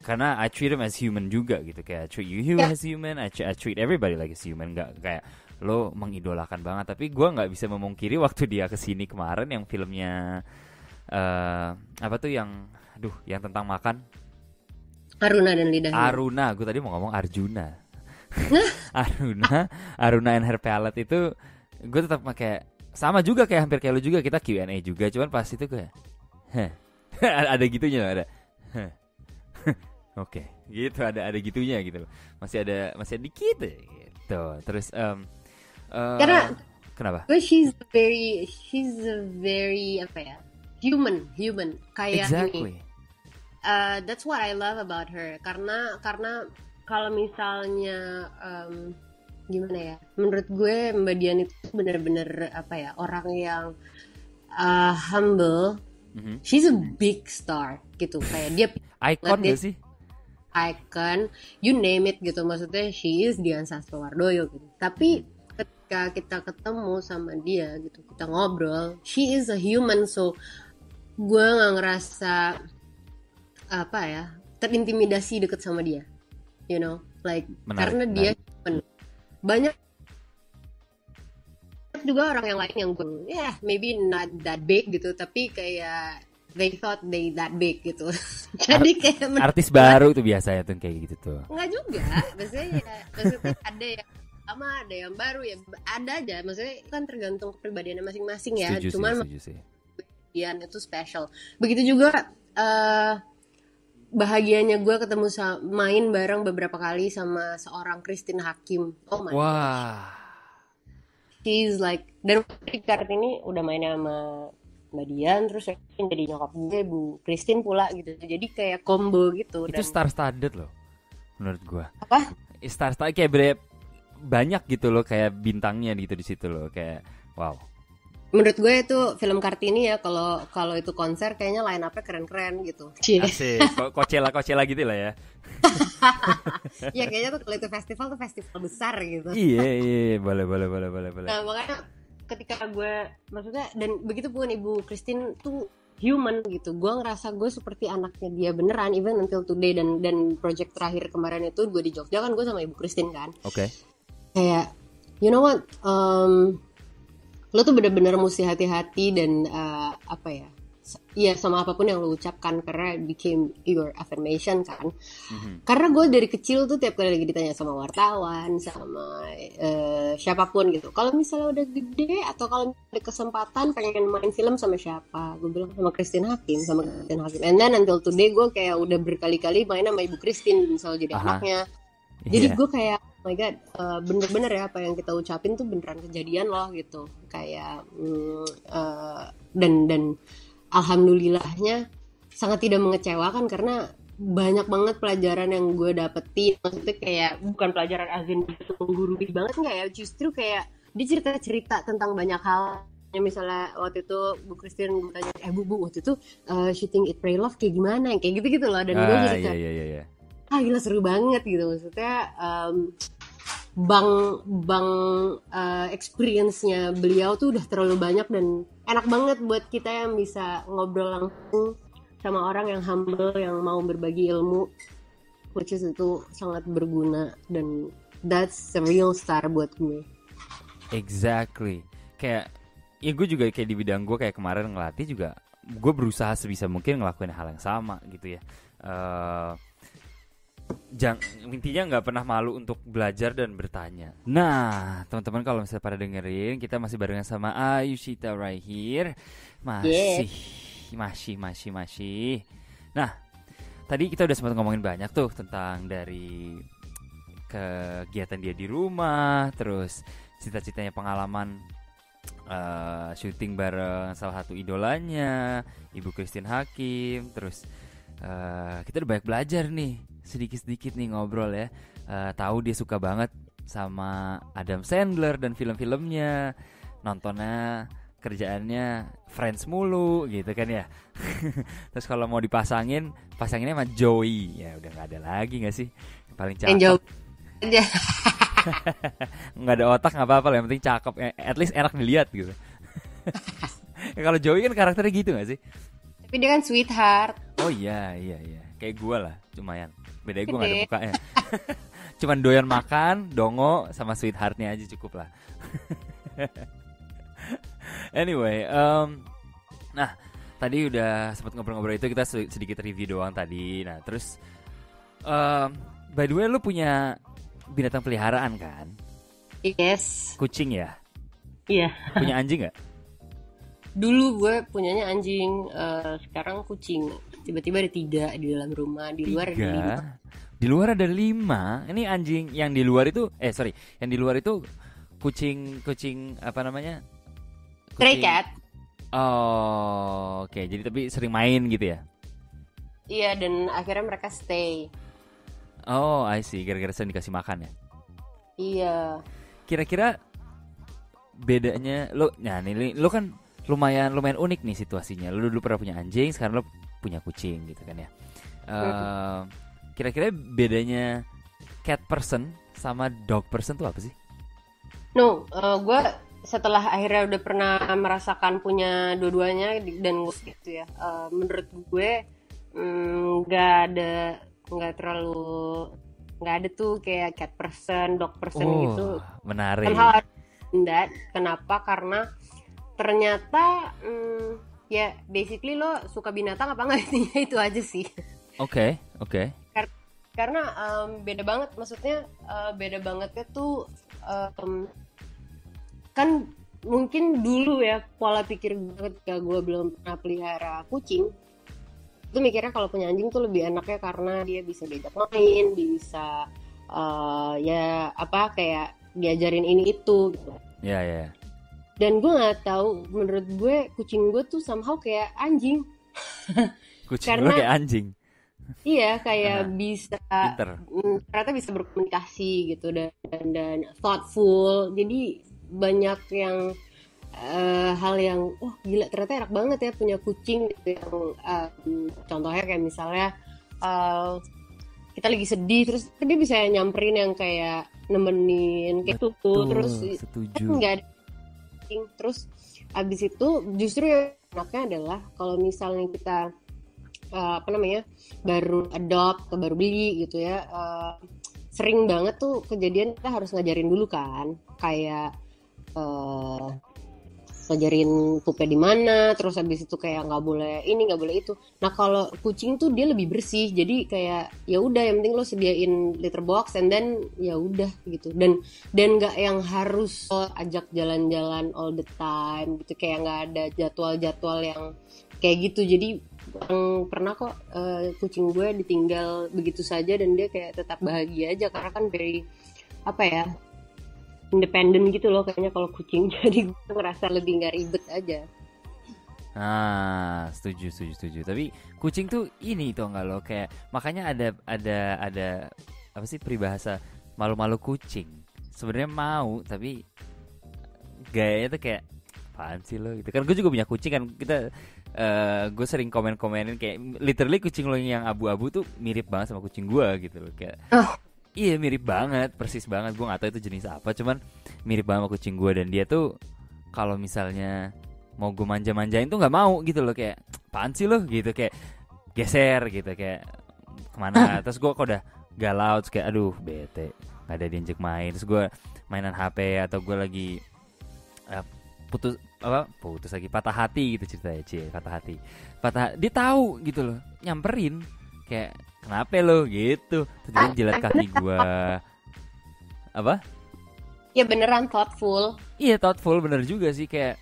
karena I treat them as human juga gitu, kayak treat you as human, I treat everybody like as human, nggak kayak lo mengidolakan banget. Tapi gue nggak bisa memungkiri waktu dia kesini kemarin yang filmnya apa tuh yang tentang makan, Aruna dan Lidahnya. Aruna, gue tadi mau ngomong Arjuna. Aruna and Her Palette itu gue tetap pakai sama juga kayak hampir kayak lu juga, kita Q&A juga, cuman pas itu kayak ada gitunya loh, ada oke, gitu, ada gitunya gitu loh, masih ada dikit ya, gitu. Terus karena kenapa? She's a very apa ya, human kayak exactly. Ini. That's what I love about her, karena kalau misalnya gimana ya, menurut gue Mbak Dian itu benar-benar apa ya, orang yang humble. She's a big star gitu, kayak dia icon gak sih? Icon, you name it gitu, maksudnya she is Dian Sastrowardoyo gitu. Tapi ketika kita ketemu sama dia gitu, kita ngobrol, she is a human, so gue nggak ngerasa apa ya, terintimidasi deket sama dia, you know, like karena dia banyak juga orang yang lain yang gue maybe not that big gitu, tapi kayak they thought they that big gitu. Jadi kayak artis baru tuh biasanya tuh kayak gitu tuh. Enggak juga, maksudnya ada yang sama, ada yang baru ya, ada aja, maksudnya kan tergantung kepribadiannya masing-masing ya. Cuman Dian itu special. Begitu juga bahagianya gue ketemu main bareng beberapa kali sama seorang Christine Hakim. Oh my gosh. She's like, dan Kartini udah mainnya sama Mbak Dian, terus jadi nyokap gue Bu Christine pula gitu. Jadi kayak combo gitu. Itu star-studded loh menurut gue. Apa? Star-studded kayak banyak gitu loh, kayak bintangnya gitu di situ loh, kayak wow. menurut gue itu film Kartini ya, kalau kalau itu konser kayaknya line up-nya keren-keren gitu. Cie. Asik, Coachella gitu lah ya. Ya kayaknya tuh kalau itu tuh festival besar gitu. Iya, boleh. Nah, makanya ketika gue, maksudnya, dan begitu pun Ibu Christine tuh human gitu. Gue ngerasa gue seperti anaknya dia beneran, even until today. Dan project terakhir kemarin itu gue di Jogja kan, gue sama Ibu Christine kan. Oke. Kayak, you know what, lo tuh bener-bener mesti hati-hati dan apa ya, ya sama apapun yang lo ucapkan, karena it became your affirmation kan. Karena gue dari kecil tuh tiap kali lagi ditanya sama wartawan, sama siapapun gitu, kalau misalnya udah gede atau kalau ada kesempatan pengen main film sama siapa, gue bilang sama Christine Hakim. And then until today gue kayak udah berkali-kali main sama Ibu Christine misalnya jadi anaknya. Jadi gue kayak, oh my god, bener-bener ya apa yang kita ucapin tuh beneran kejadian loh gitu. Kayak dan alhamdulillahnya sangat tidak mengecewakan, karena banyak banget pelajaran yang gue dapetin. Maksudnya kayak bukan pelajaran azin itu menggurui banget, enggak ya, justru kayak dia cerita-cerita tentang banyak hal. Misalnya waktu itu Bu Christine gue tanya, Bu waktu itu syuting Eat Pray Love kayak gimana, kayak gitu-gitu loh. Dan gue jadi kayak, iya. gila seru banget gitu. Maksudnya experience-nya beliau tuh udah terlalu banyak, dan enak banget buat kita yang bisa ngobrol langsung sama orang yang humble, yang mau berbagi ilmu, which is itu sangat berguna, dan that's a real star buat gue. Exactly. Kayak ya gue juga kayak di bidang gue, kayak kemarin ngelatih juga, gue berusaha sebisa mungkin ngelakuin hal yang sama gitu ya. Intinya nggak pernah malu untuk belajar dan bertanya. Nah, teman-teman, kalau misalnya pada dengerin, kita masih barengan sama Ayushita right here. Masih. Nah, tadi kita udah sempat ngomongin banyak tuh tentang dari kegiatan dia di rumah, terus cita-citanya pengalaman syuting bareng salah satu idolanya, Ibu Christine Hakim. Terus kita udah banyak belajar nih, sedikit-sedikit nih ngobrol ya. Tahu dia suka banget sama Adam Sandler dan film-filmnya, nontonnya kerjaannya Friends mulu gitu kan ya. Terus kalau mau pasanginnya sama Joey, ya udah nggak ada lagi nggak sih, paling cakep aja. Nggak ada otak nggak apa-apa, yang penting cakep, at least enak dilihat gitu. Kalau Joey kan karakternya gitu nggak sih? Tapi dia kan sweetheart. Oh iya, kayak gue lah, lumayan. Bedanya gue nggak ada mukanya. Cuman doyan makan, dongo sama sweetheartnya aja cukup lah. Anyway, nah tadi udah sempat ngobrol-ngobrol itu, kita sedikit review doang tadi. Nah terus, by the way, lu punya binatang peliharaan kan? Yes. Kucing ya? Iya. Punya anjing nggak? Dulu gue punyanya anjing, sekarang kucing. Tiba-tiba ada 3 di dalam rumah, di luar ada 5. Di luar ada 5. Ini anjing yang di luar itu, yang di luar itu kucing apa namanya? Stray cat. Oh, oke. Jadi tapi sering main gitu ya? Iya, dan akhirnya mereka stay. Oh, I see. Gara-gara sering dikasih makan ya? Iya. Kira-kira bedanya lo kan lumayan unik nih situasinya. Lo dulu pernah punya anjing, sekarang lo punya kucing gitu kan ya. Kira-kira bedanya cat person sama dog person tuh apa sih? Gue setelah akhirnya udah pernah merasakan punya dua-duanya dan gitu ya. Menurut gue nggak ada tuh kayak cat person, dog person gitu. Menarik. Kenapa? Karena ternyata ya basically lo suka binatang apa nggak, itu aja sih. Oke. Karena beda banget, maksudnya beda bangetnya tuh kan mungkin dulu ya pola pikir gue ketika gue belum pernah pelihara kucing, itu mikirnya kalau punya anjing tuh lebih enaknya karena dia bisa diajak main, bisa kayak diajarin ini itu gitu. Iya. Dan gue nggak tahu, menurut gue kucing gue tuh somehow kayak anjing. Kucing gue kayak anjing. Iya, kayak bisa pinter. Ternyata bisa berkomunikasi gitu dan thoughtful. Jadi banyak yang hal yang gila ternyata enak banget ya punya kucing gitu yang contohnya kayak misalnya kita lagi sedih terus dia bisa nyamperin yang kayak nemenin kayak gitu. Terus setuju. nggak ada kucing. Terus abis itu justru yang enaknya adalah kalau misalnya kita baru adopt atau baru beli gitu ya, sering banget tuh kejadian kita harus ngajarin dulu kan, kayak ngajarin pupnya di mana, terus habis itu kayak nggak boleh ini nggak boleh itu. Nah kalau kucing tuh dia lebih bersih, jadi kayak ya udah yang penting lo sediain litter box and then ya udah gitu. Dan nggak yang harus lo ajak jalan-jalan all the time gitu, kayak nggak ada jadwal-jadwal yang kayak gitu. Jadi yang pernah kok kucing gue ditinggal begitu saja dan dia kayak tetap bahagia aja karena kan very independen gitu loh kayaknya kalau kucing. Jadi gue ngerasa lebih nggak ribet aja. Setuju. Tapi kucing tuh ini tuh nggak lo, kayak makanya ada apa sih peribahasa malu-malu kucing. Sebenarnya mau tapi gayanya tuh kayak apaan sih lo gitu kan. Gue juga punya kucing kan, kita gue sering komen-komenin kayak literally kucing lo yang abu-abu tuh mirip banget sama kucing gue gitu loh, kayak iya mirip banget, persis banget. Gue gak tahu itu jenis apa, cuman mirip banget sama kucing gue. Dan dia tuh kalau misalnya mau gue manja-manjain tuh gak mau gitu loh, kayak apaan sih lo gitu, kayak geser gitu kayak kemana. Terus gue kok udah galau, terus kayak aduh bete, gak ada diajak main. Terus gue mainan HP atau gue lagi putus lagi, patah hati gitu ceritanya, dia tahu gitu loh, nyamperin kayak kenapa lo gitu, terus dia jilat kaki gue apa ya beneran thoughtful. Iya thoughtful bener juga sih, kayak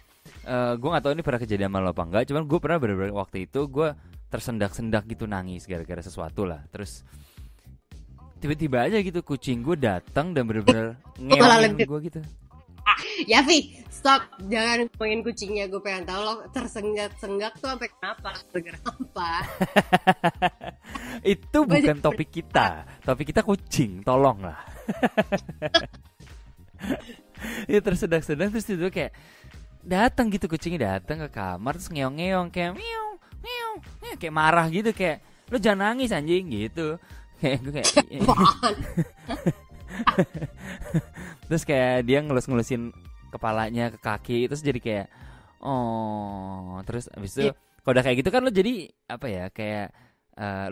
gue nggak tahu ini pernah kejadian sama lo apa enggak, cuman gue pernah bener-bener waktu itu gue tersendak-sendak gitu nangis gara-gara sesuatu lah, terus tiba-tiba aja gitu kucing gue datang dan bener-bener ngeongin gue gitu. Yafi, stop, jangan ngomongin kucingnya. Gue pengen tahu lo tersenggak-senggak tuh sampai kenapa, gara-gara apa? Itu bukan topik kita. Topik kita kucing, tolonglah. Ya tersedak-sedak terus itu kayak datang gitu, kucingnya datang ke kamar terus ngeong-ngeong kayak miau miau, kayak marah gitu, kayak lo jangan nangis anjing gitu. Kayak gue kayak terus kayak dia ngelus-ngelusin kepalanya ke kaki, terus jadi kayak terus abis itu kalau udah kayak gitu kan lo jadi apa ya, kayak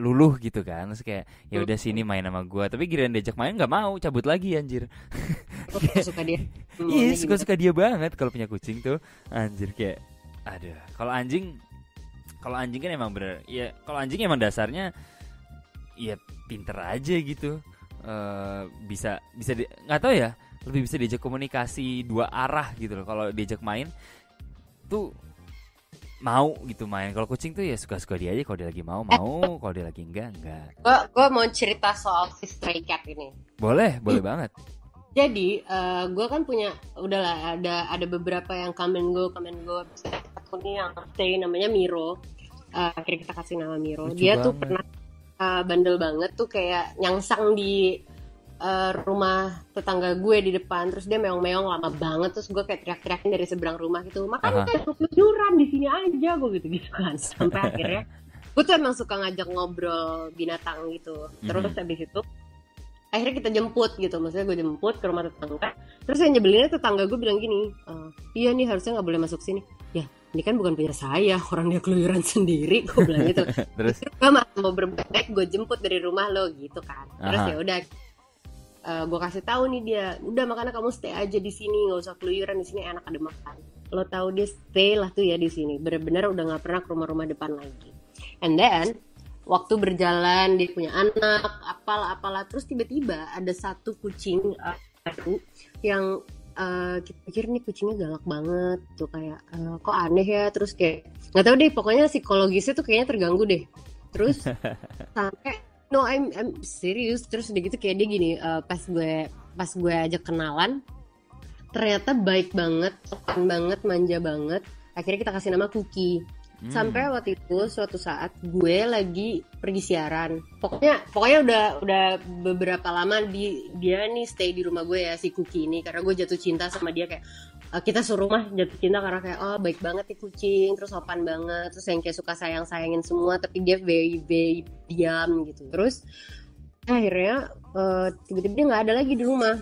luluh gitu kan. Terus kayak ya udah sini main sama gue, tapi giliran diajak main nggak mau, cabut lagi anjir. Suka dia. Iya suka dia banget kalau punya kucing tuh anjir, kayak aduh. Kalau anjing kan emang bener ya, kalau anjing emang dasarnya ya pinter aja gitu. Bisa nggak tahu ya, lebih bisa diajak komunikasi dua arah gitu loh. Kalau diajak main tuh mau gitu main. Kalau kucing tuh ya suka-suka dia aja, kalau dia lagi mau kalau dia lagi enggak. Gue mau cerita soal si stray cat ini. Boleh banget. Jadi gue kan punya udahlah ada beberapa yang come and go. Satu nih yang stay namanya Miro. Akhirnya kita kasih nama Miro. Lucu dia banget. Tuh pernah bandel banget tuh, kayak nyangsang di rumah tetangga gue di depan. Terus dia meong-meong lama banget, terus gue kayak teriak-teriakin dari seberang rumah gitu, makanya kayak keluyuran di sini aja gue gitu kan. Sampai akhirnya gue tuh emang suka ngajak ngobrol binatang gitu. Terus habis itu akhirnya kita jemput gitu, maksudnya gue jemput ke rumah tetangga. Terus yang nyebelinnya tetangga gue bilang gini, iya nih harusnya nggak boleh masuk sini. Ya ini kan bukan punya saya, orang dia keluyuran sendiri, gue bilang gitu. Terus gue mau berbuat baik, gue jemput dari rumah lo gitu kan. Terus ya udah, gue kasih tahu nih dia, udah makanya kamu stay aja di sini, nggak usah keluyuran, di sini enak ada makan. Lo tahu dia stay lah tuh ya di sini, bener-bener udah nggak pernah ke rumah-rumah depan lagi. And then waktu berjalan dia punya anak, apalah, terus tiba-tiba ada satu kucing baru yang kita pikir nih kucingnya galak banget tuh, kayak kok aneh ya, terus kayak nggak tahu deh, pokoknya psikologisnya tuh kayaknya terganggu deh. Terus sampai no I'm serious, terus udah gitu kayak dia gini, pas gue ajak kenalan ternyata baik banget, sopan banget, manja banget. Akhirnya kita kasih nama Cookie. Sampai waktu itu suatu saat gue lagi pergi siaran. Pokoknya udah beberapa lama dia nih stay di rumah gue ya, si Cookie ini, karena gue jatuh cinta sama dia, kayak kita suruh mah jatuh cinta karena kayak oh baik banget nih kucing, terus sopan banget, terus yang kayak suka sayangin semua, tapi dia very very diam gitu. Terus akhirnya tiba-tiba dia nggak ada lagi di rumah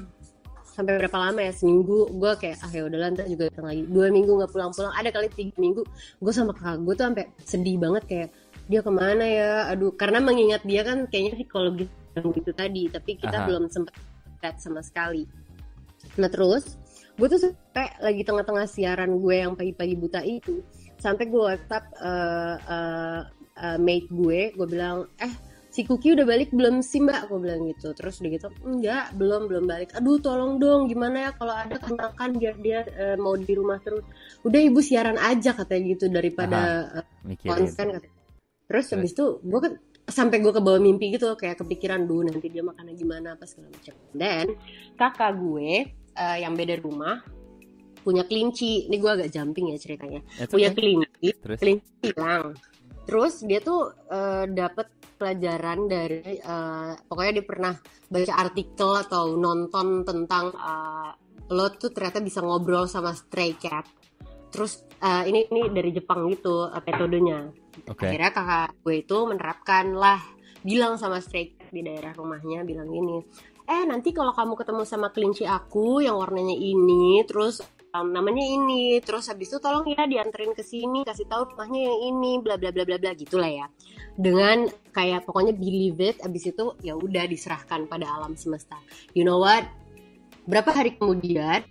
sampai berapa lama ya, seminggu. Gue kayak ya udahlah ntar juga datang lagi. 2 minggu nggak pulang-pulang, ada kali 3 minggu. Gue sama kakak gue tuh sampai sedih banget kayak dia kemana ya, aduh, karena mengingat dia kan kayaknya psikologis gitu tadi, tapi kita belum sempat lihat sama sekali. Nah terus gue tuh sampai lagi tengah-tengah siaran gue yang pagi-pagi buta itu, sampai gue WhatsApp mate gue bilang si Kuki udah balik belum sih mbak, gue bilang gitu. Terus udah gitu enggak, belum balik. Aduh tolong dong, gimana ya kalau ada kenalkan biar dia mau di rumah terus. Udah ibu siaran aja katanya gitu daripada konsen katanya. Terus habis itu gue kan sampai gue ke bawah mimpi gitu, kayak kepikiran nanti dia makannya gimana apa segala macam. Dan kakak gue yang beda rumah punya kelinci. Ini gue agak jumping ya ceritanya. Punya kelinci hilang. Terus dia tuh dapat pelajaran dari pokoknya dia pernah baca artikel atau nonton tentang lo tuh ternyata bisa ngobrol sama stray cat. Terus ini dari Jepang gitu metodenya. Akhirnya kakak gue itu menerapkan lah, bilang sama stray cat di daerah rumahnya, bilang gini, nanti kalau kamu ketemu sama kelinci aku yang warnanya ini, terus namanya ini, terus habis itu tolong ya dianterin ke sini, kasih tahu rumahnya yang ini, bla bla bla bla bla gitulah ya. Dengan kayak pokoknya believe it, habis itu ya udah diserahkan pada alam semesta. You know what? Berapa hari kemudian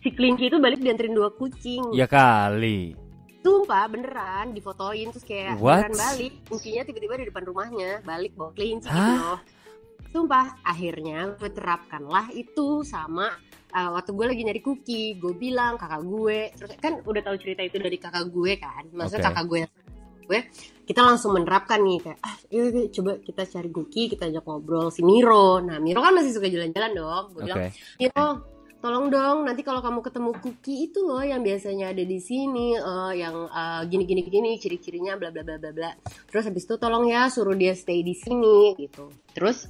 si kelinci itu balik dianterin 2 kucing. Ya kali. Sumpah beneran difotoin terus kayak beneran balik, kuncinya tiba-tiba di depan rumahnya, balik bawa kelinci gitu loh. Sumpah, akhirnya gue terapkanlah itu sama waktu gue lagi nyari Kuki. Gue bilang kakak gue, terus kan udah tahu cerita itu dari kakak gue kan, maksudnya kakak gue kita langsung menerapkan nih kayak yuk coba kita cari Kuki, kita ajak ngobrol si Miro. Nah Miro kan masih suka jalan-jalan dong. Gue bilang Miro tolong dong nanti kalau kamu ketemu Kuki itu loh yang biasanya ada di sini, yang gini ciri-cirinya bla bla bla bla bla. Terus habis itu tolong ya suruh dia stay di sini gitu. Terus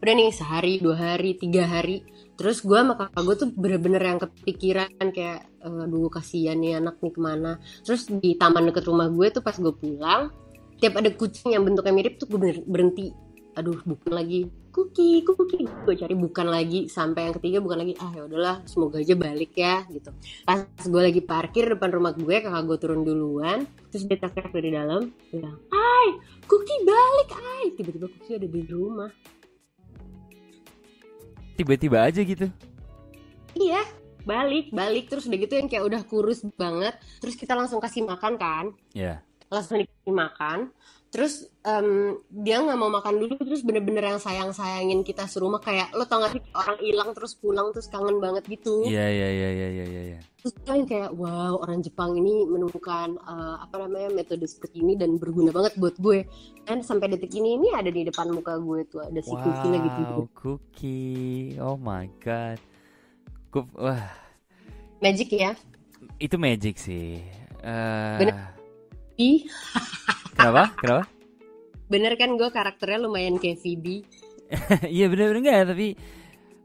udah nih sehari, 2 hari, 3 hari. Terus gue sama kakak gue tuh bener-bener yang kepikiran kayak aduh kasihan nih anak nih kemana. Terus di taman deket rumah gue tuh pas gue pulang, tiap ada kucing yang bentuknya mirip tuh gue berhenti. Aduh bukan lagi Kuki, gue cari bukan lagi, sampai yang ketiga bukan lagi. Ya udahlah semoga aja balik ya gitu. Pas gue lagi parkir depan rumah gue, kakak gue turun duluan, terus dia teriak dari dalam bilang, Kuki balik, tiba-tiba Kuki ada di rumah. Tiba-tiba aja gitu. Iya, balik terus udah gitu yang kayak udah kurus banget. Terus kita langsung kasih makan kan? Iya. Langsung dikasih makan. Terus dia nggak mau makan dulu, terus bener-bener yang sayangin kita suruh mah kayak lo tau gak sih orang hilang terus pulang terus kangen banget gitu. Iya. Terus kan kayak wow orang Jepang ini menemukan metode seperti ini dan berguna banget buat gue. Dan sampai detik ini ada di depan muka gue tuh ada si Kuki lagi tidur. Kuki, oh my god, wah. Magic ya? Itu magic sih. Bener. Kenapa? Bener kan gue karakternya lumayan kayak Phoebe. Iya bener enggak, tapi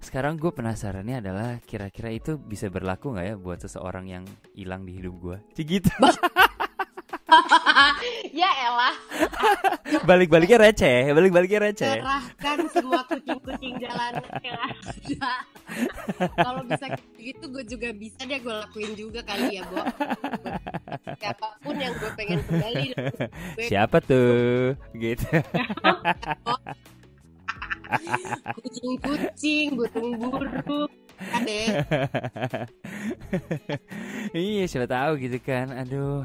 sekarang gue penasarannya adalah kira-kira itu bisa berlaku nggak ya buat seseorang yang hilang di hidup gue? Gitu. Ya elah. Balik-baliknya receh. Serahkan semua kucing-kucing jalanan yang ada. Kalau bisa gitu gue juga bisa deh, gue lakuin juga kali ya, Bo. Siapapun yang gue pengen kembali. Siapa tuh? Gitu. Kucing-kucing, burung-burung. Ade. Iya, siapa tahu gitu kan. Aduh,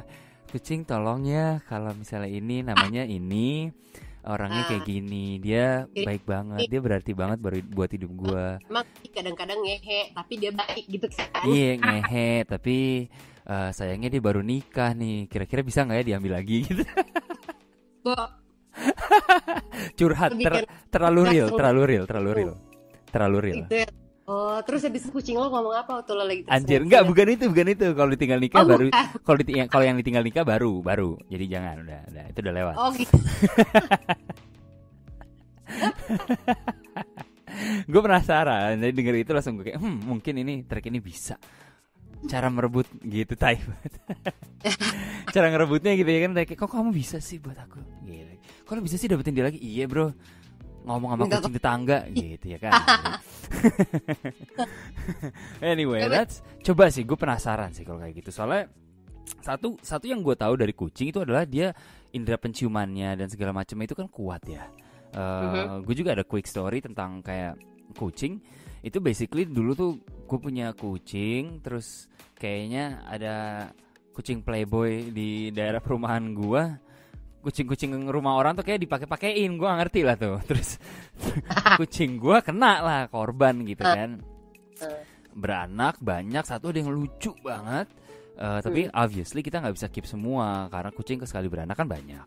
kucing tolong ya kalau misalnya ini namanya ini orangnya kayak gini, dia baik banget, dia berarti banget buat hidup gua. Emang kadang-kadang ngehe tapi dia baik gitu kan. Iya ngehe tapi sayangnya dia baru nikah nih, kira-kira bisa nggak ya diambil lagi gitu. Curhat terlalu real. Itu ya. Oh, terus habis kucing lo ngomong apa waktu lo lagi? Anjir, enggak, bukan itu. Kalau ditinggal nikah baru. Kalau yang ditinggal nikah baru. Jadi jangan, udah itu udah lewat. Oh gitu. Gue penasaran, jadi denger itu langsung gue kayak, mungkin ini track ini bisa. cara merebut gitu tai. Cara ngerebutnya gitu ya kan, kayak kok kamu bisa sih buat aku gitu. Kok lu bisa sih dapetin dia lagi? Iya bro, ngomong sama kucing tetangga gitu ya kan. Anyway, coba sih, gue penasaran sih kalau kayak gitu. Soalnya satu yang gue tahu dari kucing itu adalah dia indera penciumannya dan segala macam itu kan kuat ya. Gue juga ada quick story tentang kayak kucing. Itu basically dulu tuh gue punya kucing, terus kayaknya ada kucing playboy di daerah perumahan gue. Kucing-kucing rumah orang tuh kayak dipakai-pakein, gue gak ngerti lah tuh. Terus kucing gue kena lah, korban gitu kan. Beranak banyak, satu ada yang lucu banget. Tapi obviously kita nggak bisa keep semua karena kucing sekali beranak kan banyak.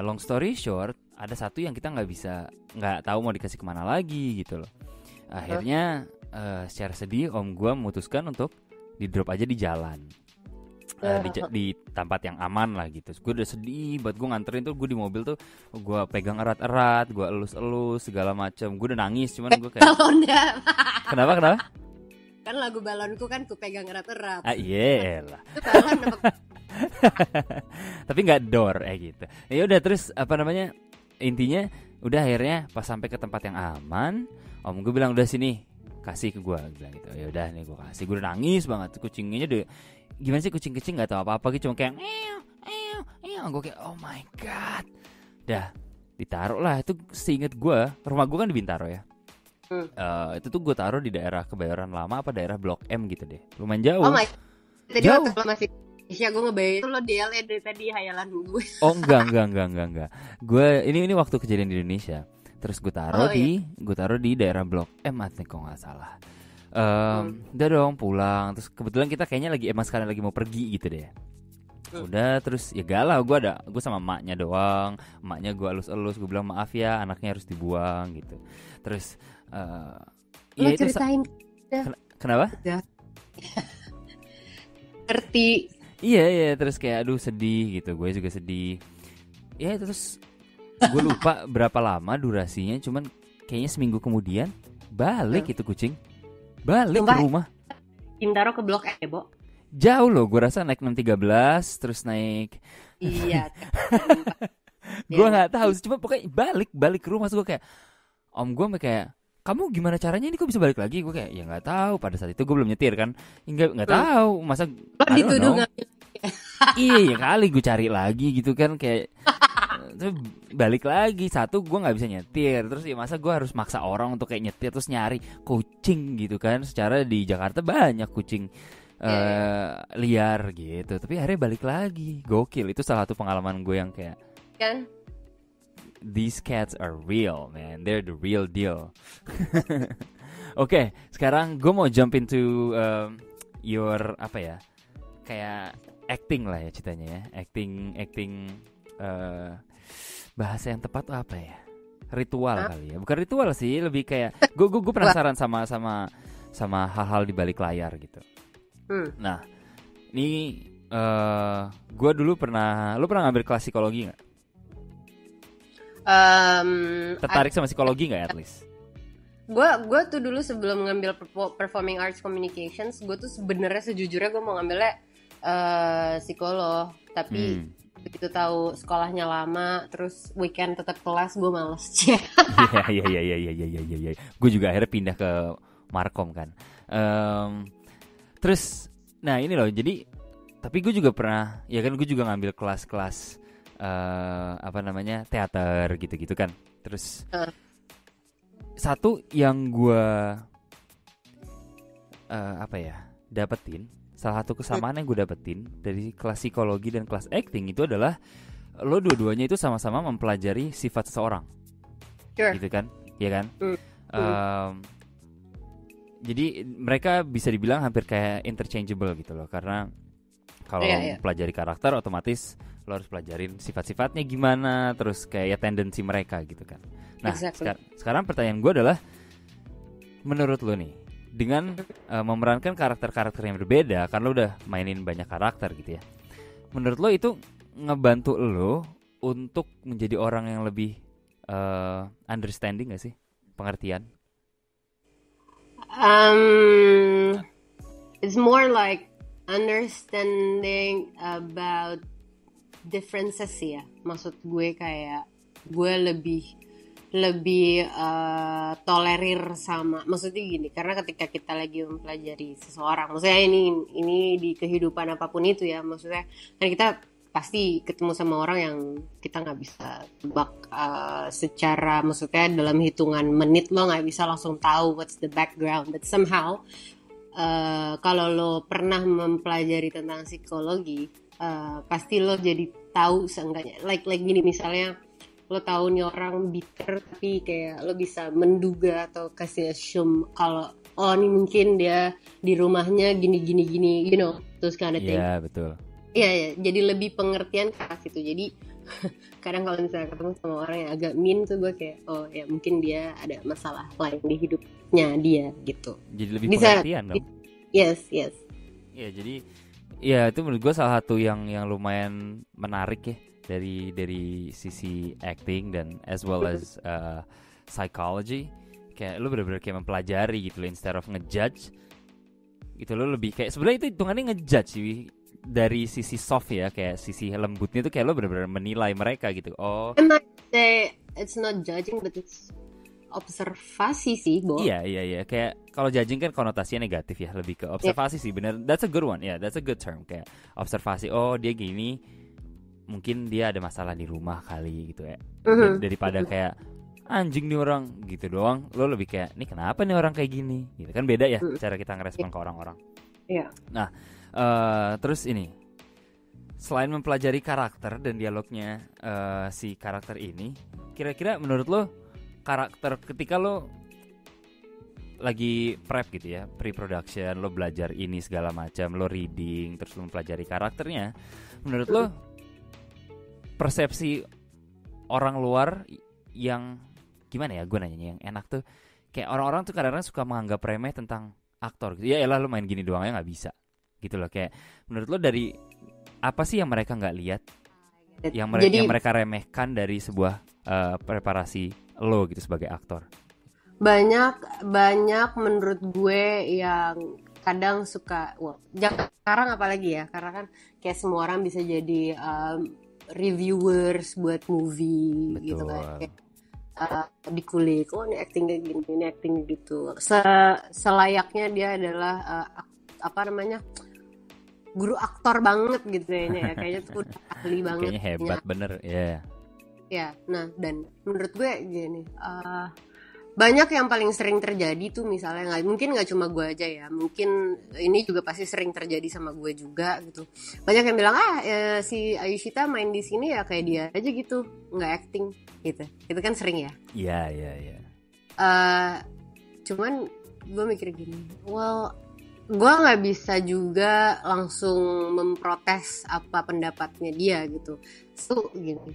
Long story short, ada satu yang kita nggak tahu mau dikasih kemana lagi gitu loh. Akhirnya secara sedih om gue memutuskan untuk di drop aja di jalan. Di tempat yang aman lah gitu. Gue udah sedih buat gue nganterin tuh, gue di mobil tuh gue pegang erat-erat, gue elus-elus segala macam. Gue udah nangis, cuman gue kayak kenapa kan lagu balonku kan ku pegang erat-erat. Iya lah. Tapi nggak door gitu. Ya udah, terus apa namanya, intinya udah akhirnya pas sampai ke tempat yang aman, om gue bilang udah sini kasih ke gue, bilang gitu. Ya udah nih gue kasih. Gue udah nangis banget, kucingnya udah gimana sih, kucing kecil nggak tahu apa-apa gitu, cuma kayak gue kayak oh my god. Dah ditaruh lah, itu seinget gue, rumah gue kan di Bintaro ya. Itu tuh gue taruh di daerah Kebayoran Lama apa daerah Blok M gitu deh, lumayan jauh. Oh my god. Tadi waktu lo masih Indonesia gue ngebayang itu lo di LA dari tadi hayalan gue. Oh enggak. Gue ini waktu kejadian di Indonesia. Terus gue taruh di daerah Blok M, I think kalau nggak salah. Udah dong pulang. Terus kebetulan kita kayaknya emang sekarang lagi mau pergi gitu deh. Udah, terus ya galau, gue sama emaknya doang. Emaknya gue elus-elus, gue bilang maaf ya anaknya harus dibuang gitu. Terus lo ya ceritain kenapa? Ngerti. Iya, terus kayak aduh sedih gitu, gue juga sedih. Ya terus gue lupa berapa lama durasinya, cuman kayaknya seminggu kemudian balik itu kucing. Balik ke rumah. Bintaro ke Blok M, Bo. Jauh loh, gue rasa naik 613 terus naik. Iya. Gue nggak tahu, cuma pokoknya balik ke rumah. Gue kayak om gue kayak kamu gimana caranya ini kok bisa balik lagi? Gue kayak ya nggak tahu, pada saat itu gue belum nyetir kan, nggak tahu masa. Dituduh nggak? Iya kali gue cari lagi gitu kan, kayak terus balik lagi. Satu gue nggak bisa nyetir, terus ya masa gue harus maksa orang untuk kayak nyetir terus nyari kucing gitu kan. Secara di Jakarta banyak kucing liar gitu, tapi akhirnya balik lagi. Gokil, itu salah satu pengalaman gue yang kayak kan, these cats are real man, they're the real deal. Oke, sekarang gue mau jump into your apa ya, kayak acting lah ya ceritanya ya, acting bahasa yang tepat tuh apa ya, ritual kali ya, bukan ritual sih, lebih kayak gue penasaran sama hal-hal di balik layar gitu. Nah, ini gue dulu lu pernah ngambil kelas psikologi nggak? Tertarik sama psikologi nggak at least? Gue tuh dulu sebelum ngambil performing arts communications, gue tuh sebenarnya sejujurnya gue mau ngambilnya psikolog, tapi begitu tahu sekolahnya lama, terus weekend tetap kelas, gue males. Iya. Gue juga akhirnya pindah ke Markom kan. Terus, nah ini loh, jadi tapi gue juga pernah, ya kan gue juga ngambil kelas-kelas teater gitu-gitu kan. Terus satu yang gue dapetin, salah satu kesamaan yang gue dapetin dari kelas psikologi dan kelas acting itu adalah lo dua-duanya itu sama-sama mempelajari sifat seseorang, gitu kan, ya kan? Jadi mereka bisa dibilang hampir kayak interchangeable gitu loh, karena kalau pelajari karakter otomatis lo harus pelajarin sifat-sifatnya gimana, terus kayak tendensi mereka gitu kan. Nah, sekarang pertanyaan gue adalah, menurut lo nih, dengan memerankan karakter-karakter yang berbeda, kan lo udah mainin banyak karakter gitu ya, menurut lo itu ngebantu lo untuk menjadi orang yang lebih understanding gak sih? Pengertian? it's more like understanding about differences ya. Maksud gue kayak gue lebih tolerir sama, maksudnya gini, karena ketika kita lagi mempelajari seseorang, maksudnya ini di kehidupan apapun itu ya, maksudnya kan kita pasti ketemu sama orang yang kita nggak bisa tebak secara, maksudnya dalam hitungan menit lo nggak bisa langsung tahu what's the background, but somehow kalau lo pernah mempelajari tentang psikologi, pasti lo jadi tahu seenggaknya, like gini misalnya lo tahu nih orang bitter tapi kayak lo bisa menduga atau kasih assume kalau oh ini mungkin dia di rumahnya gini you know, terus kind of thing. Iya, betul. Iya, jadi lebih pengertian ke arah situ. Jadi kadang kalau misalnya ketemu sama orang yang agak mean tuh gue kayak oh ya mungkin dia ada masalah lain di hidupnya dia gitu. Jadi lebih pengertian dong. Yes. Ya, jadi ya itu menurut gue salah satu yang lumayan menarik ya dari sisi acting dan as well as psychology. Kayak lu bener-bener kayak mempelajari gitu loh, instead of ngejudge gitu. Lo lebih kayak sebenarnya itu hitungannya ngejudge sih dari sisi soft ya, kayak sisi lembutnya tuh kayak lo bener-bener menilai mereka gitu. Oh, I might say it's not judging but it's observasi sih, Bo. Iya. Kayak kalau judging kan konotasinya negatif ya, lebih ke observasi sih, bener. That's a good one. Yeah, that's a good term. Kayak observasi. Oh, dia gini, mungkin dia ada masalah di rumah kali gitu ya. Daripada kayak anjing nih orang gitu doang, lo lebih kayak nih kenapa nih orang kayak gini gitu kan, beda ya cara kita ngerespon ke orang-orang. Iya. Nah, terus ini selain mempelajari karakter dan dialognya si karakter ini, kira-kira menurut lo karakter ketika lo lagi prep gitu ya, pre-production, lo belajar ini segala macam, lo reading, terus lo mempelajari karakternya, menurut lo persepsi orang luar yang gimana ya, gue nanyanya yang enak tuh, kayak orang-orang tuh kadang-kadang suka menganggap remeh tentang aktor gitu. Ya elah lo main gini doang ya nggak bisa gitu loh. Kayak menurut lo dari apa sih yang mereka nggak lihat, yang mereka remehkan dari sebuah preparasi lo gitu sebagai aktor? Banyak menurut gue yang kadang suka, sekarang apalagi ya, karena kan kayak semua orang bisa jadi reviewers buat movie. Betul. Gitu kan, kayak dikulik, oh ini acting kayak gini, ini acting gitu. Selayaknya dia adalah guru aktor banget gitu kayaknya tuh udah ahli banget. Kayaknya hebat bener, ya. Ya, nah dan menurut gue gini, banyak yang paling sering terjadi tuh misalnya mungkin nggak cuma gue aja ya, mungkin ini juga pasti sering terjadi sama gue juga gitu. Banyak yang bilang si Ayushita main di sini ya kayak dia aja gitu, nggak acting gitu. Itu kan sering ya. Iya. Cuman gue mikir gini, gue nggak bisa juga langsung memprotes apa pendapatnya dia gitu. So gini,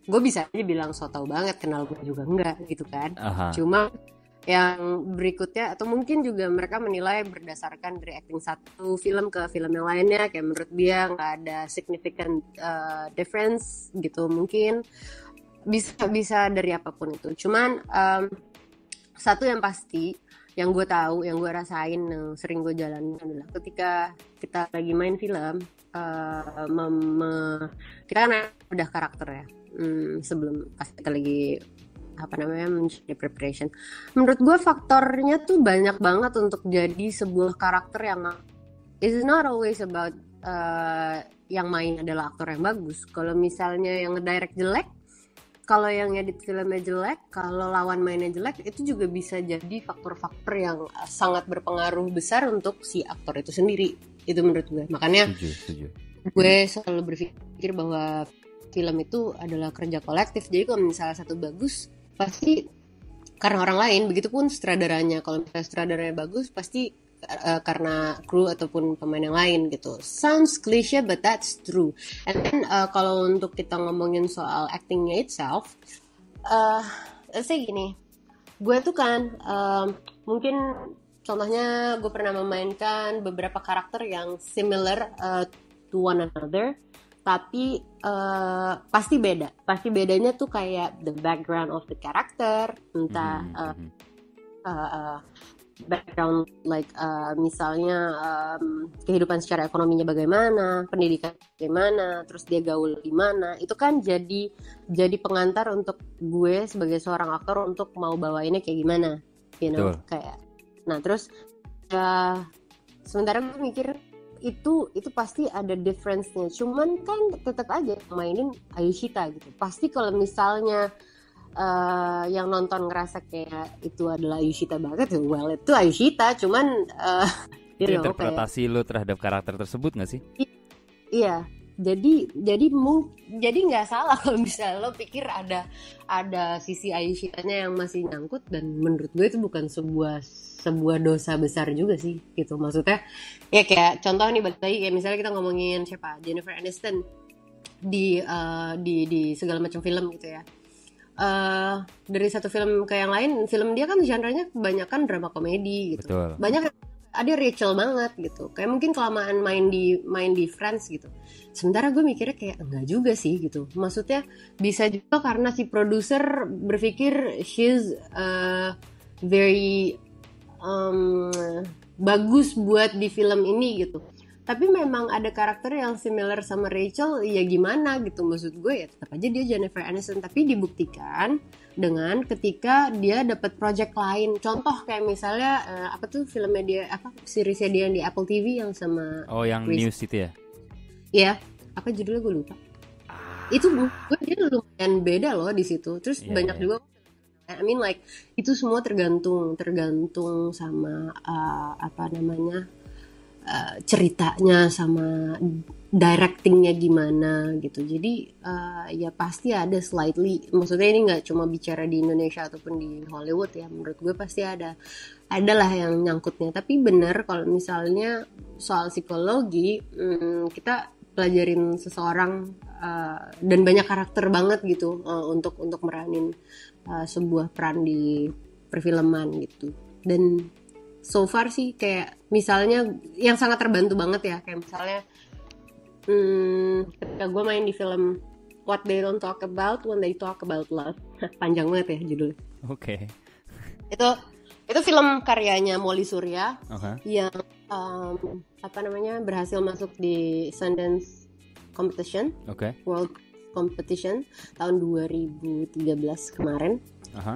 gue bisa aja bilang so tau banget, kenal gue juga enggak gitu kan. Cuma yang berikutnya, atau mungkin juga mereka menilai berdasarkan dari acting satu film ke film yang lainnya, kayak menurut dia nggak ada significant difference gitu. Mungkin bisa dari apapun itu. Cuman satu yang pasti, yang gue tahu, yang gue rasain, yang sering gue jalanin adalah ketika kita lagi main film, kita kan udah karakter ya. Sebelum pas kita lagi menjadi preparation, menurut gue faktornya tuh banyak banget untuk jadi sebuah karakter yang is not always about yang main adalah aktor yang bagus. Kalau misalnya yang ngedirect jelek, kalau yang edit filmnya jelek, kalau lawan mainnya jelek, itu juga bisa jadi faktor-faktor yang sangat berpengaruh besar untuk si aktor itu sendiri. Itu menurut gue. Makanya setuju. Gue selalu berpikir bahwa film itu adalah kerja kolektif. Jadi kalau misalnya satu bagus, pasti karena orang lain. Begitupun sutradaranya. Kalau misalnya sutradaranya bagus, pasti karena kru ataupun pemain yang lain gitu. Sounds cliche, but that's true. And then kalau untuk kita ngomongin soal actingnya itself, let's say gini, gue tuh kan mungkin contohnya gue pernah memainkan beberapa karakter yang similar to one another, tapi pasti bedanya tuh kayak the background of the character, entah background like misalnya kehidupan secara ekonominya bagaimana, pendidikan bagaimana, terus dia gaul gimana, itu kan jadi pengantar untuk gue sebagai seorang aktor untuk mau bawainnya kayak gimana, kayak. Nah terus sementara gue mikir itu pasti ada difference-nya, cuman kan tetap aja mainin Ayushita gitu. Pasti kalau misalnya yang nonton ngerasa kayak itu adalah Ayushita banget, well itu Ayushita, cuman itu interpretasi lo terhadap karakter tersebut nggak sih? Iya, jadi nggak salah kalau misalnya lo pikir ada sisi Ayushitanya yang masih nyangkut, dan menurut gue itu bukan sebuah dosa besar juga sih gitu. Maksudnya ya kayak contoh nih, balik lagi kayak misalnya kita ngomongin siapa, Jennifer Aniston di segala macam film gitu ya. Dari satu film ke yang lain, film dia kan genre-nya kebanyakan drama komedi gitu. Betul. Banyak ada Rachel banget gitu, kayak mungkin kelamaan main di Friends gitu. Sementara gue mikirnya kayak enggak juga sih gitu. Maksudnya bisa juga karena si produser berpikir she's very bagus buat di film ini gitu. Tapi memang ada karakter yang similar sama Rachel, ya gimana gitu. Maksud gue ya tetap aja dia Jennifer Aniston, tapi dibuktikan dengan ketika dia dapat project lain. Contoh kayak misalnya apa tuh filmnya dia, apa seriesnya dia yang di Apple TV yang sama yang Chris. News itu ya? Iya, apa judulnya gue lupa. Itu gue dia lumayan beda loh di situ. Terus banyak juga, I mean like itu semua tergantung sama apa namanya, ceritanya sama directingnya gimana gitu. Jadi ya pasti ada slightly, maksudnya ini nggak cuma bicara di Indonesia ataupun di Hollywood ya, menurut gue pasti adalah yang nyangkutnya. Tapi bener kalau misalnya soal psikologi, kita pelajarin seseorang dan banyak karakter banget gitu untuk meranin sebuah peran di perfilman gitu. Dan so far sih kayak misalnya yang sangat terbantu banget ya, kayak misalnya ketika gue main di film What They Don't Talk About When They Talk About Love, panjang banget ya judulnya. Oke. Itu film karyanya Molly Surya yang apa namanya, berhasil masuk di Sundance Competition, World Competition tahun 2013 kemarin.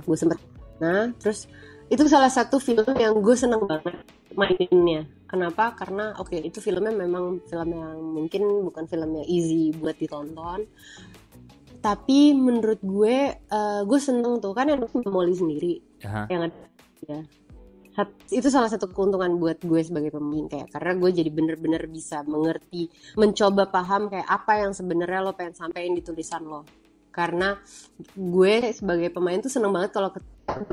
Gue sempet. Nah, terus itu salah satu film yang gue seneng banget maininnya. Kenapa? Karena itu filmnya memang film yang mungkin bukan film yang easy buat ditonton. Tapi menurut gue seneng tuh, kan yang Molly sendiri yang ada ya. Itu salah satu keuntungan buat gue sebagai pemain, kayak karena gue jadi bener-bener bisa mengerti, mencoba paham kayak apa yang sebenarnya lo pengen sampein di tulisan lo. Karena gue sebagai pemain tuh seneng banget kalau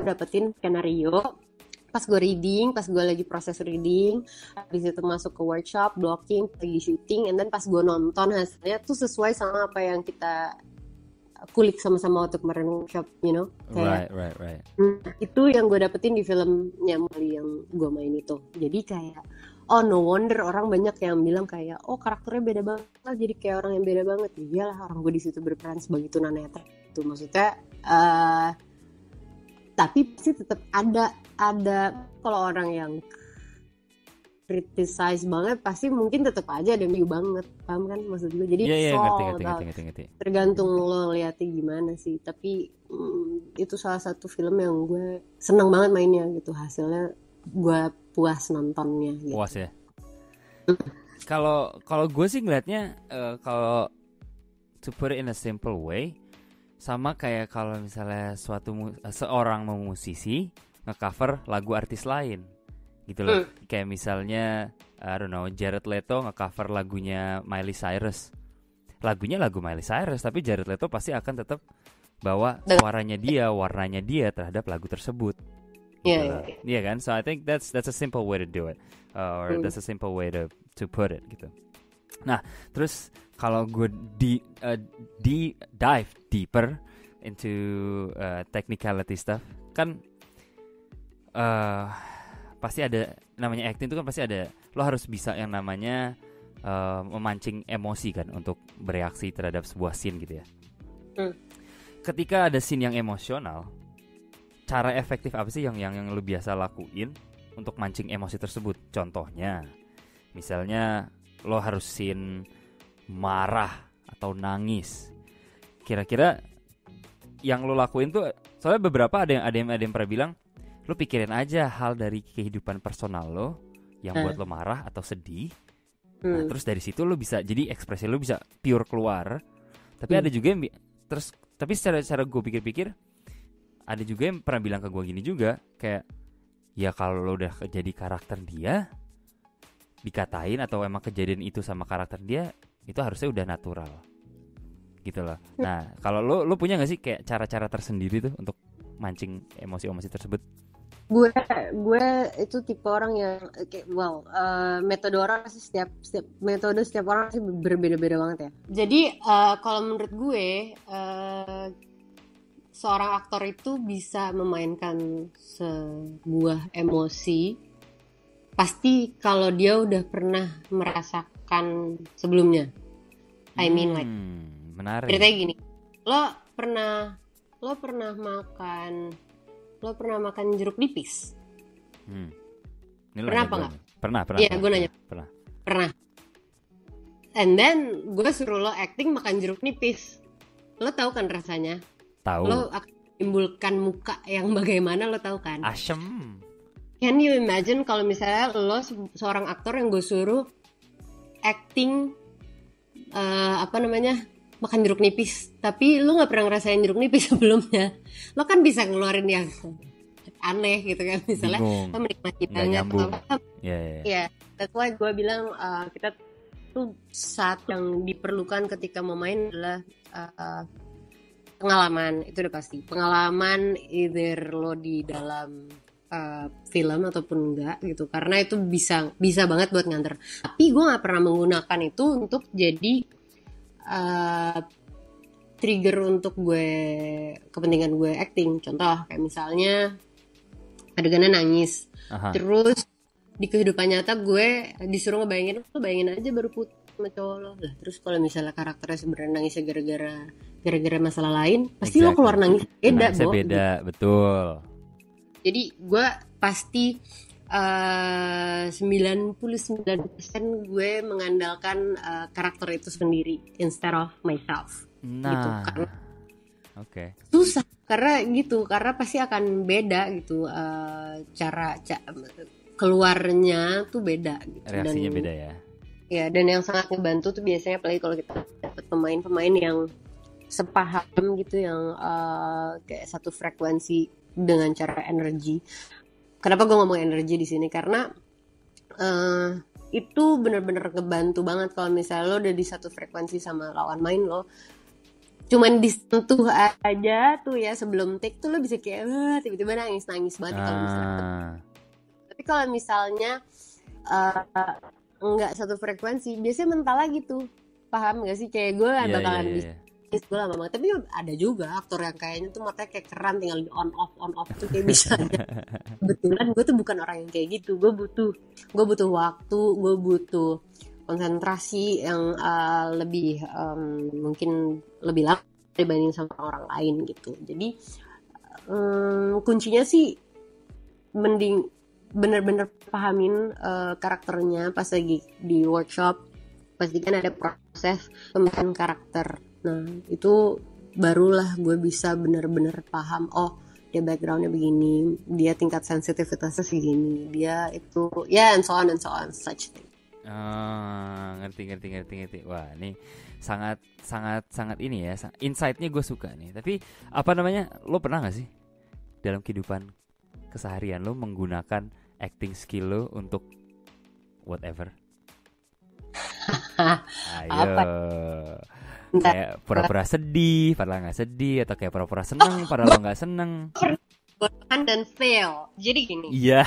dapetin skenario, pas gue reading, pas gue lagi proses reading, habis itu masuk ke workshop, blocking, lagi shooting, and then pas gue nonton hasilnya tuh sesuai sama apa yang kita kulik sama-sama waktu kemarin workshop, you know, kayak right. Itu yang gue dapetin di filmnya Molly yang gue main itu. Jadi kayak no wonder orang banyak yang bilang kayak karakternya beda banget, jadi kayak orang yang beda banget. Iyalah, orang gue di situ berperan sebagai tunanetra itu, maksudnya tapi pasti tetap ada kalau orang yang criticize banget pasti mungkin tetap aja ada view banget, paham kan maksud gue? Jadi ngerti. Tergantung lo lihatnya gimana sih. Tapi itu salah satu film yang gue seneng banget mainnya gitu, hasilnya gue puas nontonnya gitu. Puas ya. Kalau gue sih ngelihatnya kalau to put it in a simple way, sama kayak kalau misalnya seorang musisi nge-cover lagu artis lain gitu loh. Kayak misalnya I don't know, Jared Leto nge-cover lagunya Miley Cyrus. Lagunya lagu Miley Cyrus, tapi Jared Leto pasti akan tetap bawa suaranya dia, warnanya dia terhadap lagu tersebut. Iya kan? So I think that's a simple way to do it. Or that's a simple way to put it gitu. Nah, terus kalau gue dive deeper into technicality stuff, kan pasti ada namanya acting itu kan, pasti ada, lo harus bisa yang namanya memancing emosi kan untuk bereaksi terhadap sebuah scene gitu ya. Ketika ada scene yang emosional, cara efektif apa sih yang lo biasa lakuin untuk mancing emosi tersebut. Contohnya, misalnya lo harus scene marah atau nangis. Kira-kira yang lo lakuin tuh, soalnya beberapa ada yang pernah bilang, lo pikirin aja hal dari kehidupan personal lo yang buat lo marah atau sedih. Nah, terus dari situ lo bisa, jadi ekspresi lo bisa pure keluar. Tapi ada juga yang tapi secara gue pikir-pikir, ada juga yang pernah bilang ke gue gini juga, kayak ya kalau lo udah jadi karakter dia, dikatain atau emang kejadian itu sama karakter dia, itu harusnya udah natural gitu loh. Nah, kalau lo punya nggak sih kayak cara-cara tersendiri tuh untuk mancing emosi-emosi tersebut? Gue itu tipe orang yang kayak metode orang sih, setiap metode setiap orang sih berbeda-beda banget ya. Jadi kalau menurut gue seorang aktor itu bisa memainkan sebuah emosi pasti kalau dia udah pernah merasakan sebelumnya. I mean like menarik. Ceritanya gini, lo pernah makan jeruk nipis? Pernah apa nggak? Pernah. Iya, gue nanya. Pernah. And then gue suruh lo acting makan jeruk nipis. Lo tahu kan rasanya? Tahu. Lo akan menimbulkan muka yang bagaimana, lo tahu kan? Asem. Can you imagine kalau misalnya lo seorang aktor yang gue suruh acting makan jeruk nipis, tapi lo nggak pernah ngerasain jeruk nipis sebelumnya, lo kan bisa ngeluarin yang aneh gitu kan, misalnya lo menikmati banget ya. That's why gue bilang kita tuh saat yang diperlukan ketika mau main adalah pengalaman. Itu udah pasti pengalaman, either lo di dalam film ataupun enggak gitu, karena itu bisa banget buat nganter. Tapi gue nggak pernah menggunakan itu untuk jadi trigger untuk kepentingan gue acting. Contoh kayak misalnya adegannya nangis. Terus di kehidupan nyata gue disuruh bayangin aja baru putus sama cowok lo lah. Terus kalau misalnya karakternya sebenarnya nangisnya gara-gara masalah lain, pasti lo keluar nangis beda, betul. Jadi gue pasti 99% gue mengandalkan karakter itu sendiri instead of myself. Gitu. Karena susah, karena pasti akan beda gitu, cara keluarnya tuh beda gitu. Reaksinya beda ya. Ya, dan yang sangat ngebantu tuh biasanya apalagi kalau kita dapat pemain-pemain yang sepaham gitu, yang kayak satu frekuensi dengan cara energi. Kenapa gue ngomong energi di sini? Karena itu benar-benar ngebantu banget kalau misalnya lo udah di satu frekuensi sama lawan main lo. Cuman disentuh aja tuh ya sebelum take tuh lo bisa kayak tiba-tiba nangis banget kalau misalnya. Tapi kalau misalnya nggak satu frekuensi, biasanya mental lagi tuh. Paham nggak sih? Kayak gue bakalan bisa. Gue lama banget, tapi ada juga aktor yang kayaknya tuh matanya kayak keran, tinggal di on off tuh kayak bisa aja. Kebetulan gue tuh bukan orang yang kayak gitu. Gue butuh waktu, gue butuh konsentrasi yang lebih mungkin lebih lama dibanding sama orang lain gitu. Jadi kuncinya sih mending bener-bener pahamin karakternya pas lagi di workshop. Pastikan ada proses pembentukan karakter. Nah itu barulah gue bisa benar-benar paham, oh dia backgroundnya begini, dia tingkat sensitivitasnya segini, dia itu and so on such thing. Ngerti. Wah ini sangat ini ya, insight-nya gue suka nih. Tapi lo pernah gak sih dalam kehidupan keseharian lo menggunakan acting skill lo untuk whatever? Ayo. Kayak pura-pura sedih padahal gak sedih, atau kayak pura-pura seneng padahal lo gak seneng. Dan fail. Jadi gini. Iya.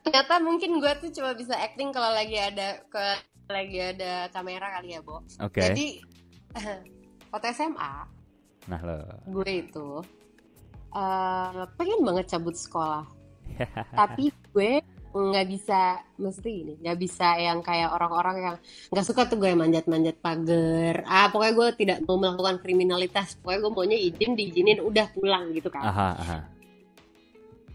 Ternyata mungkin gue tuh cuma bisa acting kalau lagi ada kamera kali ya, Bo. Jadi waktu SMA, nah lo, gue itu pengen banget cabut sekolah. Tapi gue nggak bisa, maksudnya gini, nggak bisa yang kayak orang-orang yang nggak suka tuh gue manjat-manjat pagar. Pokoknya gue tidak mau melakukan kriminalitas. Pokoknya gue maunya diizinin udah pulang gitu kan. Aha.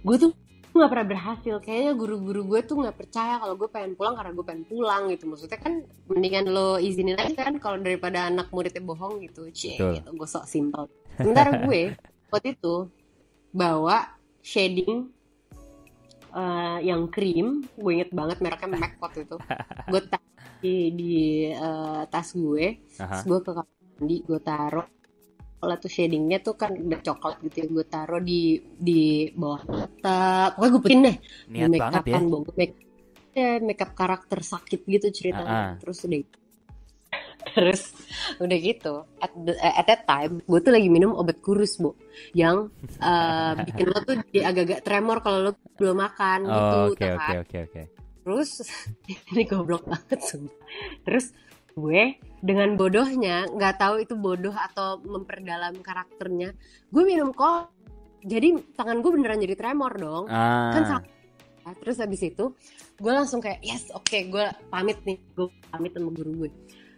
Gue tuh nggak pernah berhasil. Kayaknya guru-guru gue tuh nggak percaya kalau gue pengen pulang karena gue pengen pulang gitu. Maksudnya kan mendingan lo izinin aja kan kalau daripada anak muridnya bohong gitu. Cie Betul. gitu, gue sok simpel. Sementara gue waktu itu bawa shading yang krim, gue inget banget mereknya MAC waktu itu. Gue taruh di tas gue, terus gue ke kamar mandi, gue taruh. Kalau tuh shadingnya tuh kan udah coklat gitu ya, gue taruh di bawah mata. Pokoknya gue putin deh. Niat banget ya. Makeup karakter sakit gitu ceritanya. Terus udah gitu. At that time, gue tuh lagi minum obat kurus, Bu, yang bikin lo tuh jadi agak-agak tremor kalau lo belum makan gitu. Oke. Terus ini goblok banget sumpah. Terus gue dengan bodohnya, nggak tahu itu bodoh atau memperdalam karakternya, gue minum kok, jadi tangan gue beneran jadi tremor dong. Kan sakit. Terus habis itu gue langsung kayak yes, oke, gue pamit nih, gue pamit sama guru gue.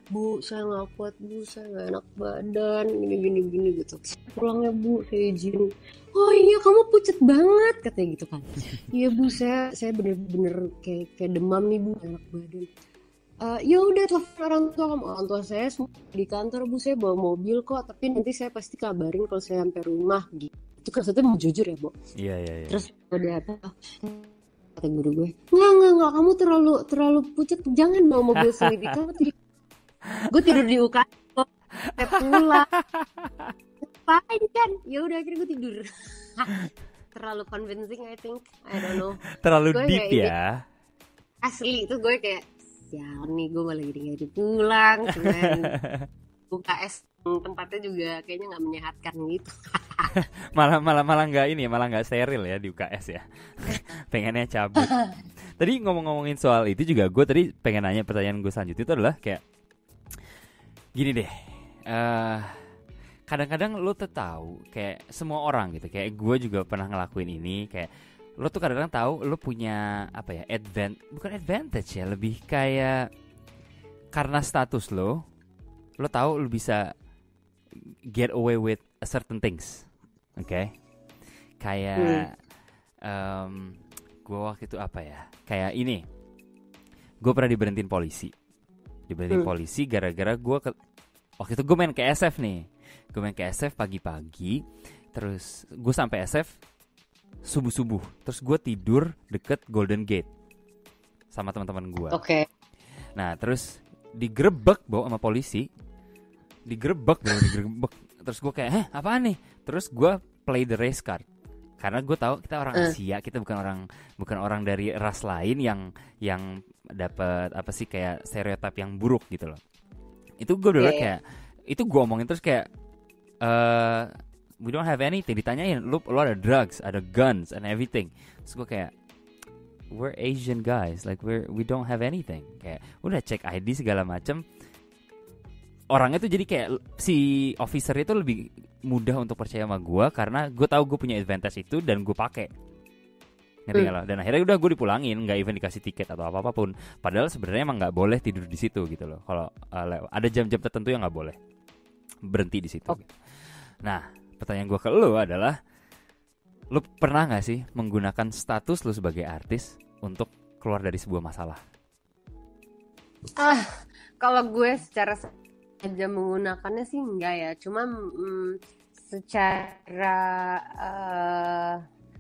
Bu, saya nggak kuat, Bu, saya nggak enak badan, gini gitu. Pulangnya, Bu, saya izin. Oh iya, kamu pucet banget, katanya gitu kan. Iya, Bu, saya bener-bener kayak demam nih, Bu, enak badan. Ya udah, telepon orang tua saya semua di kantor, Bu, saya bawa mobil kok, tapi nanti saya pasti kabarin kalau saya sampai rumah gitu. Itu kan maksudnya mau jujur ya, Bu. Iya. Terus udah apa? Kata guru gue, nggak, kamu terlalu pucet, jangan bawa mobil sendiri, kamu gue tidur di UKS, saya pulang, ngapain kan? Ya udah akhirnya gue tidur. Terlalu convincing, I think, I don't know. Terlalu gue deep ya. Asli itu gue kayak, ya nih gue malah jadi pulang, cuman UKS tempatnya juga kayaknya nggak menyehatkan gitu. malah nggak steril ya di UKS ya. Pengennya cabut. Tadi ngomongin soal itu juga, gue tadi pengen nanya, pertanyaan gue selanjutnya itu adalah kayak gini deh, kadang-kadang lo tuh tahu, kayak semua orang gitu, kayak gue juga pernah ngelakuin ini, kayak lo tuh kadang-kadang tahu lo punya apa ya, bukan advantage ya, lebih kayak karena status lo tahu lo bisa get away with certain things, oke? Kayak gue waktu itu apa ya, kayak ini, gue pernah diberhentiin polisi gara-gara gue waktu itu gue main ke SF nih. Gue main ke SF pagi-pagi, terus gue sampai SF subuh-subuh, terus gue tidur deket Golden Gate sama teman-teman gue. Oke. Nah terus digerebek sama polisi, digerebek. Terus gue kayak, apaan nih? Terus gue play the race card. Karena gue tahu kita orang Asia, kita bukan orang dari ras lain yang dapat apa sih, kayak stereotip yang buruk gitu loh. Itu gue udah kayak itu gue omongin terus kayak we don't have anything. Ditanyain lu ada drugs, ada guns and everything. Terus gue kayak we're Asian guys, like we don't have anything. Kayak udah cek ID segala macem. Orangnya tuh jadi kayak si officer itu lebih mudah untuk percaya sama gue karena gue tahu gue punya advantage itu dan gue pakai. Ngerti nggak lo? Dan akhirnya udah gue dipulangin, nggak even dikasih tiket atau apapun. Padahal sebenarnya emang nggak boleh tidur di situ gitu loh. Kalau ada jam-jam tertentu yang nggak boleh berhenti di situ. Gitu. Nah, pertanyaan gue ke lo adalah, lo pernah nggak sih menggunakan status lo sebagai artis untuk keluar dari sebuah masalah? Kalau gue secara aja menggunakannya sih enggak ya, cuma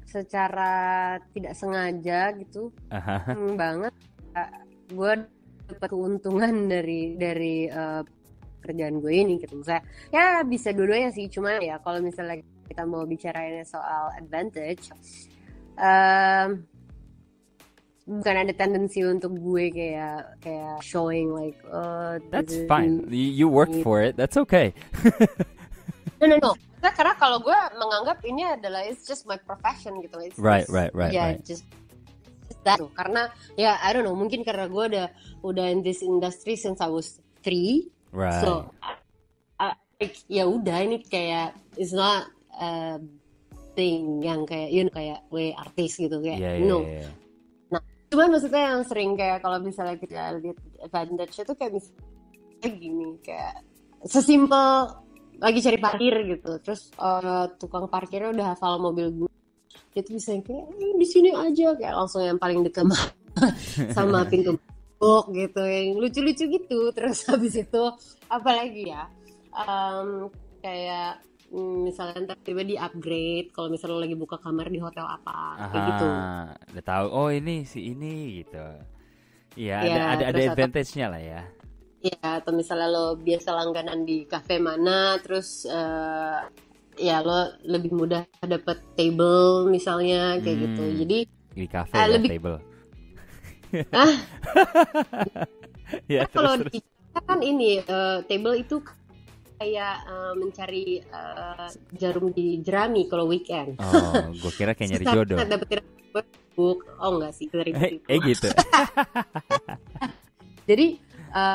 secara tidak sengaja gitu banget gue dapat keuntungan dari kerjaan gue ini gitu. Misalnya ya bisa dua-duanya sih, cuma ya kalau misalnya kita mau bicarain soal advantage, bukan ada tendensi untuk gue kayak showing like that's fine, you work for it, that's okay. no. Karena kalau gue menganggap ini adalah it's just my profession gitu. Right. Just that. Karena ya I don't know, mungkin karena gue udah in this industry since I was 3. Right. So ya udah, ini kayak it's not thing yang kayak kayak artis gitu kayak yeah. Nah, cuman maksudnya yang sering kayak kalau misalnya kita lihat advantage itu kayak misalnya gini, kayak sesimpel lagi cari parkir gitu, terus tukang parkirnya udah hafal mobil gue, Dia tuh bisa yang kayak di sini aja, kayak langsung yang paling dekat sama pintu masuk gitu, yang lucu-lucu gitu. Terus habis itu apalagi ya, kayak misalnya ntar tiba di upgrade kalau misalnya lo lagi buka kamar di hotel apa Aha, kayak gitu udah tahu. Oh ini si ini gitu. Iya, ada ya. ada Terus atau advantage-nya lah ya. ya, atau misalnya lo biasa langganan di cafe mana, terus ya lo lebih mudah dapet table misalnya kayak gitu. Hmm, Jadi di cafe ya lebih table. ah Ya terus kalau terus. di kita kan ini table itu kayak mencari jarum di jerami kalau weekend. Oh, gue kira kayak nyari Susah jodoh. banget dapetin book. Oh enggak sih, ribet itu. Gitu. Jadi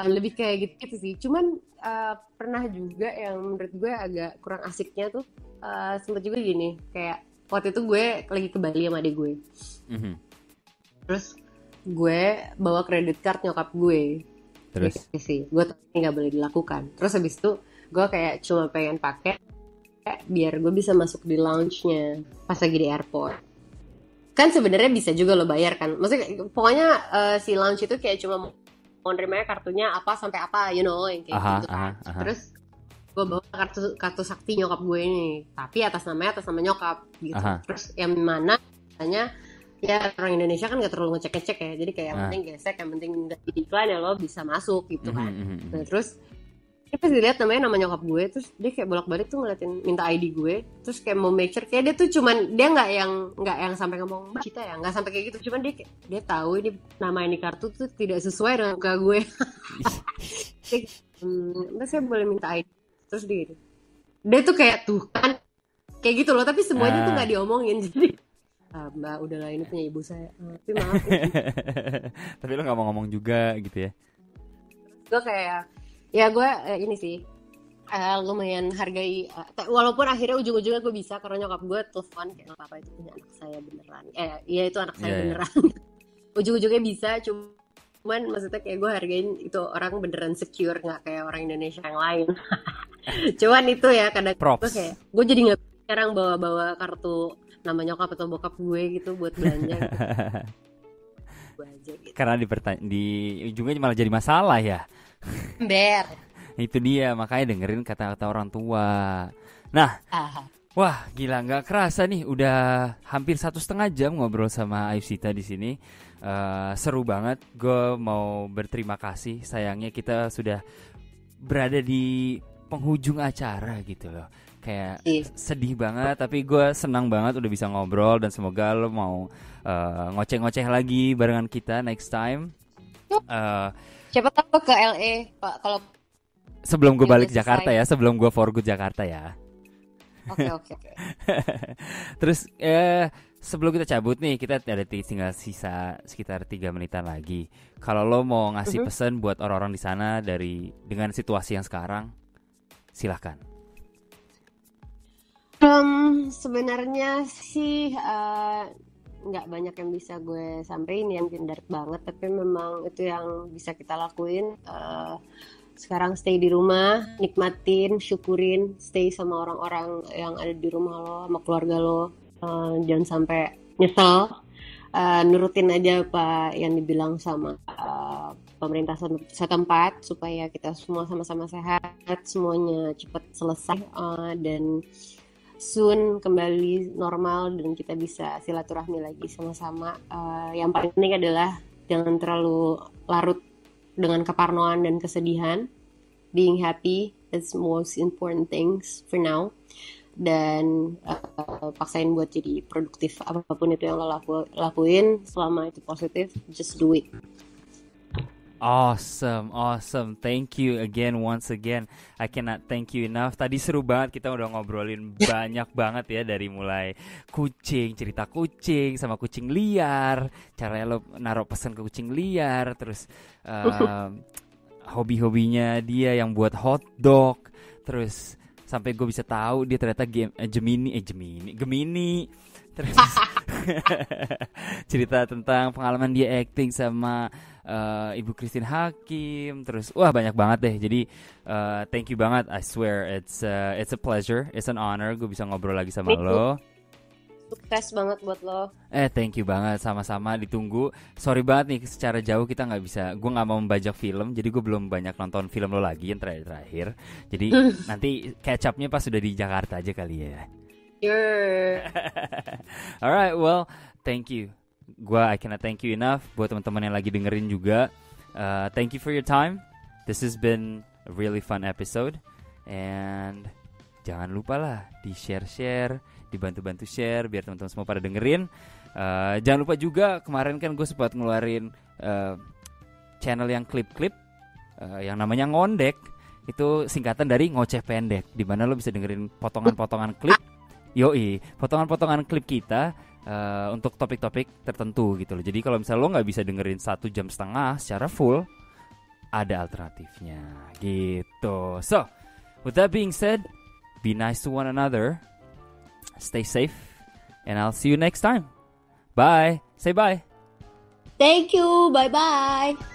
lebih kayak gitu sih. Cuman pernah juga yang menurut gue agak kurang asiknya tuh, sempet juga gini, kayak waktu itu gue lagi ke Bali sama adik gue. Mhm. Terus gue bawa kredit card nyokap gue. Terus Gitu sih, gue tahu ini nggak boleh dilakukan. Terus habis itu gue kayak cuma pengen pakai biar gue bisa masuk di lounge-nya pas lagi di airport. Kan sebenarnya bisa juga lo bayar kan. Maksudnya pokoknya si lounge itu kayak cuma mau nerimanya kartunya apa sampai apa, you know, yang kayak aha, gitu aha, kan. aha. Terus gue bawa kartu sakti nyokap gue ini, tapi atas nama nyokap gitu. Aha. Terus yang mana katanya ya orang Indonesia kan nggak terlalu ngecek ya, jadi kayak yang penting gesek, yang penting nggak di decline ya lo bisa masuk gitu kan. Nah, terus dia pas dilihat nama nyokap gue, terus dia kayak bolak-balik tuh ngeliatin minta ID gue, terus kayak mau make sure, kayak dia tuh cuman dia nggak yang sampai ngomong Mbak kita ya, nggak sampai kayak gitu, cuman dia tahu ini nama ini kartu tuh tidak sesuai dengan muka gue. Mbak saya boleh minta ID, terus dia tuh kayak tuh kan kayak gitu loh, tapi semuanya tuh nggak diomongin. Jadi Mbak udahlah ini punya ibu saya, tapi maaf Tapi lo nggak mau ngomong juga gitu ya. gue kayak ya gue ini sih lumayan hargai, walaupun akhirnya ujung-ujungnya gue bisa karena nyokap gue telepon kayak apa itu punya anak saya beneran, iya itu anak saya beneran. Ujung-ujungnya bisa, cuman maksudnya kayak gue hargain itu orang beneran secure, nggak kayak orang Indonesia yang lain. Cuman itu ya kadang gue kayak gue jadi nggak sekarang bawa kartu nama nyokap atau bokap gue gitu buat belanja gitu. Gue aja gitu. Karena di ujungnya malah jadi masalah ya. Ember. Itu dia, makanya dengerin kata-kata orang tua. Nah, wah gila, nggak kerasa nih udah hampir 1,5 jam ngobrol sama Ayusita di sini. Seru banget. Gue mau berterima kasih. Sayangnya kita sudah berada di penghujung acara gitu loh. Kayak sedih banget, tapi gue senang banget udah bisa ngobrol, dan semoga lo mau ngoceh-ngoceh lagi barengan kita next time. Siapa tahu ke LA Pak, kalau sebelum gue balik Jakarta ya, sebelum gue for good Jakarta ya. Oke. Terus sebelum kita cabut nih, kita ada tinggal sisa sekitar 3 menitan lagi. Kalau lo mau ngasih pesan buat orang-orang di sana dengan situasi yang sekarang, silahkan. Sebenarnya sih nggak banyak yang bisa gue sampein yang direct banget, tapi memang itu yang bisa kita lakuin. Sekarang stay di rumah, nikmatin, syukurin, stay sama orang-orang yang ada di rumah lo, sama keluarga lo. Jangan sampai nyesel, nurutin aja apa yang dibilang sama pemerintah setempat supaya kita semua sama-sama sehat, semuanya cepat selesai, dan soon kembali normal dan kita bisa silaturahmi lagi sama-sama. Yang paling penting adalah jangan terlalu larut dengan keparnoan dan kesedihan. Being happy is most important things for now. Dan paksain buat jadi produktif, apapun itu yang lo lakuin, selama itu positif, just do it. Awesome. Thank you once again. I cannot thank you enough. Tadi seru banget, kita udah ngobrolin banyak banget ya, dari mulai kucing, cerita kucing sama kucing liar, caranya lo naruh pesan ke kucing liar, terus hobi-hobinya dia yang buat hotdog, terus sampai gue bisa tahu dia ternyata Gemini. Terus cerita tentang pengalaman dia acting sama Ibu Christine Hakim. Terus wah banyak banget deh. Jadi thank you banget. I swear it's a pleasure, it's an honor gue bisa ngobrol lagi sama lo. Sukses banget buat lo. Thank you banget, sama-sama, ditunggu. Sorry banget nih secara jauh kita nggak bisa, gue nggak mau membajak film, jadi gue belum banyak nonton film lo lagi yang terakhir. Jadi nanti catch up-nya pas sudah di Jakarta aja kali ya. Sure. Alright, well, thank you. I cannot thank you enough. Buat teman-teman yang lagi dengerin juga, thank you for your time. This has been a really fun episode, and jangan lupa lah di share, dibantu share biar teman-teman semua pada dengerin. Jangan lupa juga kemarin kan gue sempat ngeluarin channel yang klip-klip yang namanya Ngondek. Itu singkatan dari ngoceh pendek, di mana lo bisa dengerin potongan-potongan klip. Potongan-potongan klip kita untuk topik-topik tertentu gitu loh. Jadi kalau misalnya lo nggak bisa dengerin 1,5 jam secara full, ada alternatifnya gitu. So, with that being said, be nice to one another. Stay safe, and I'll see you next time. Bye. Say bye. Thank you. Bye-bye.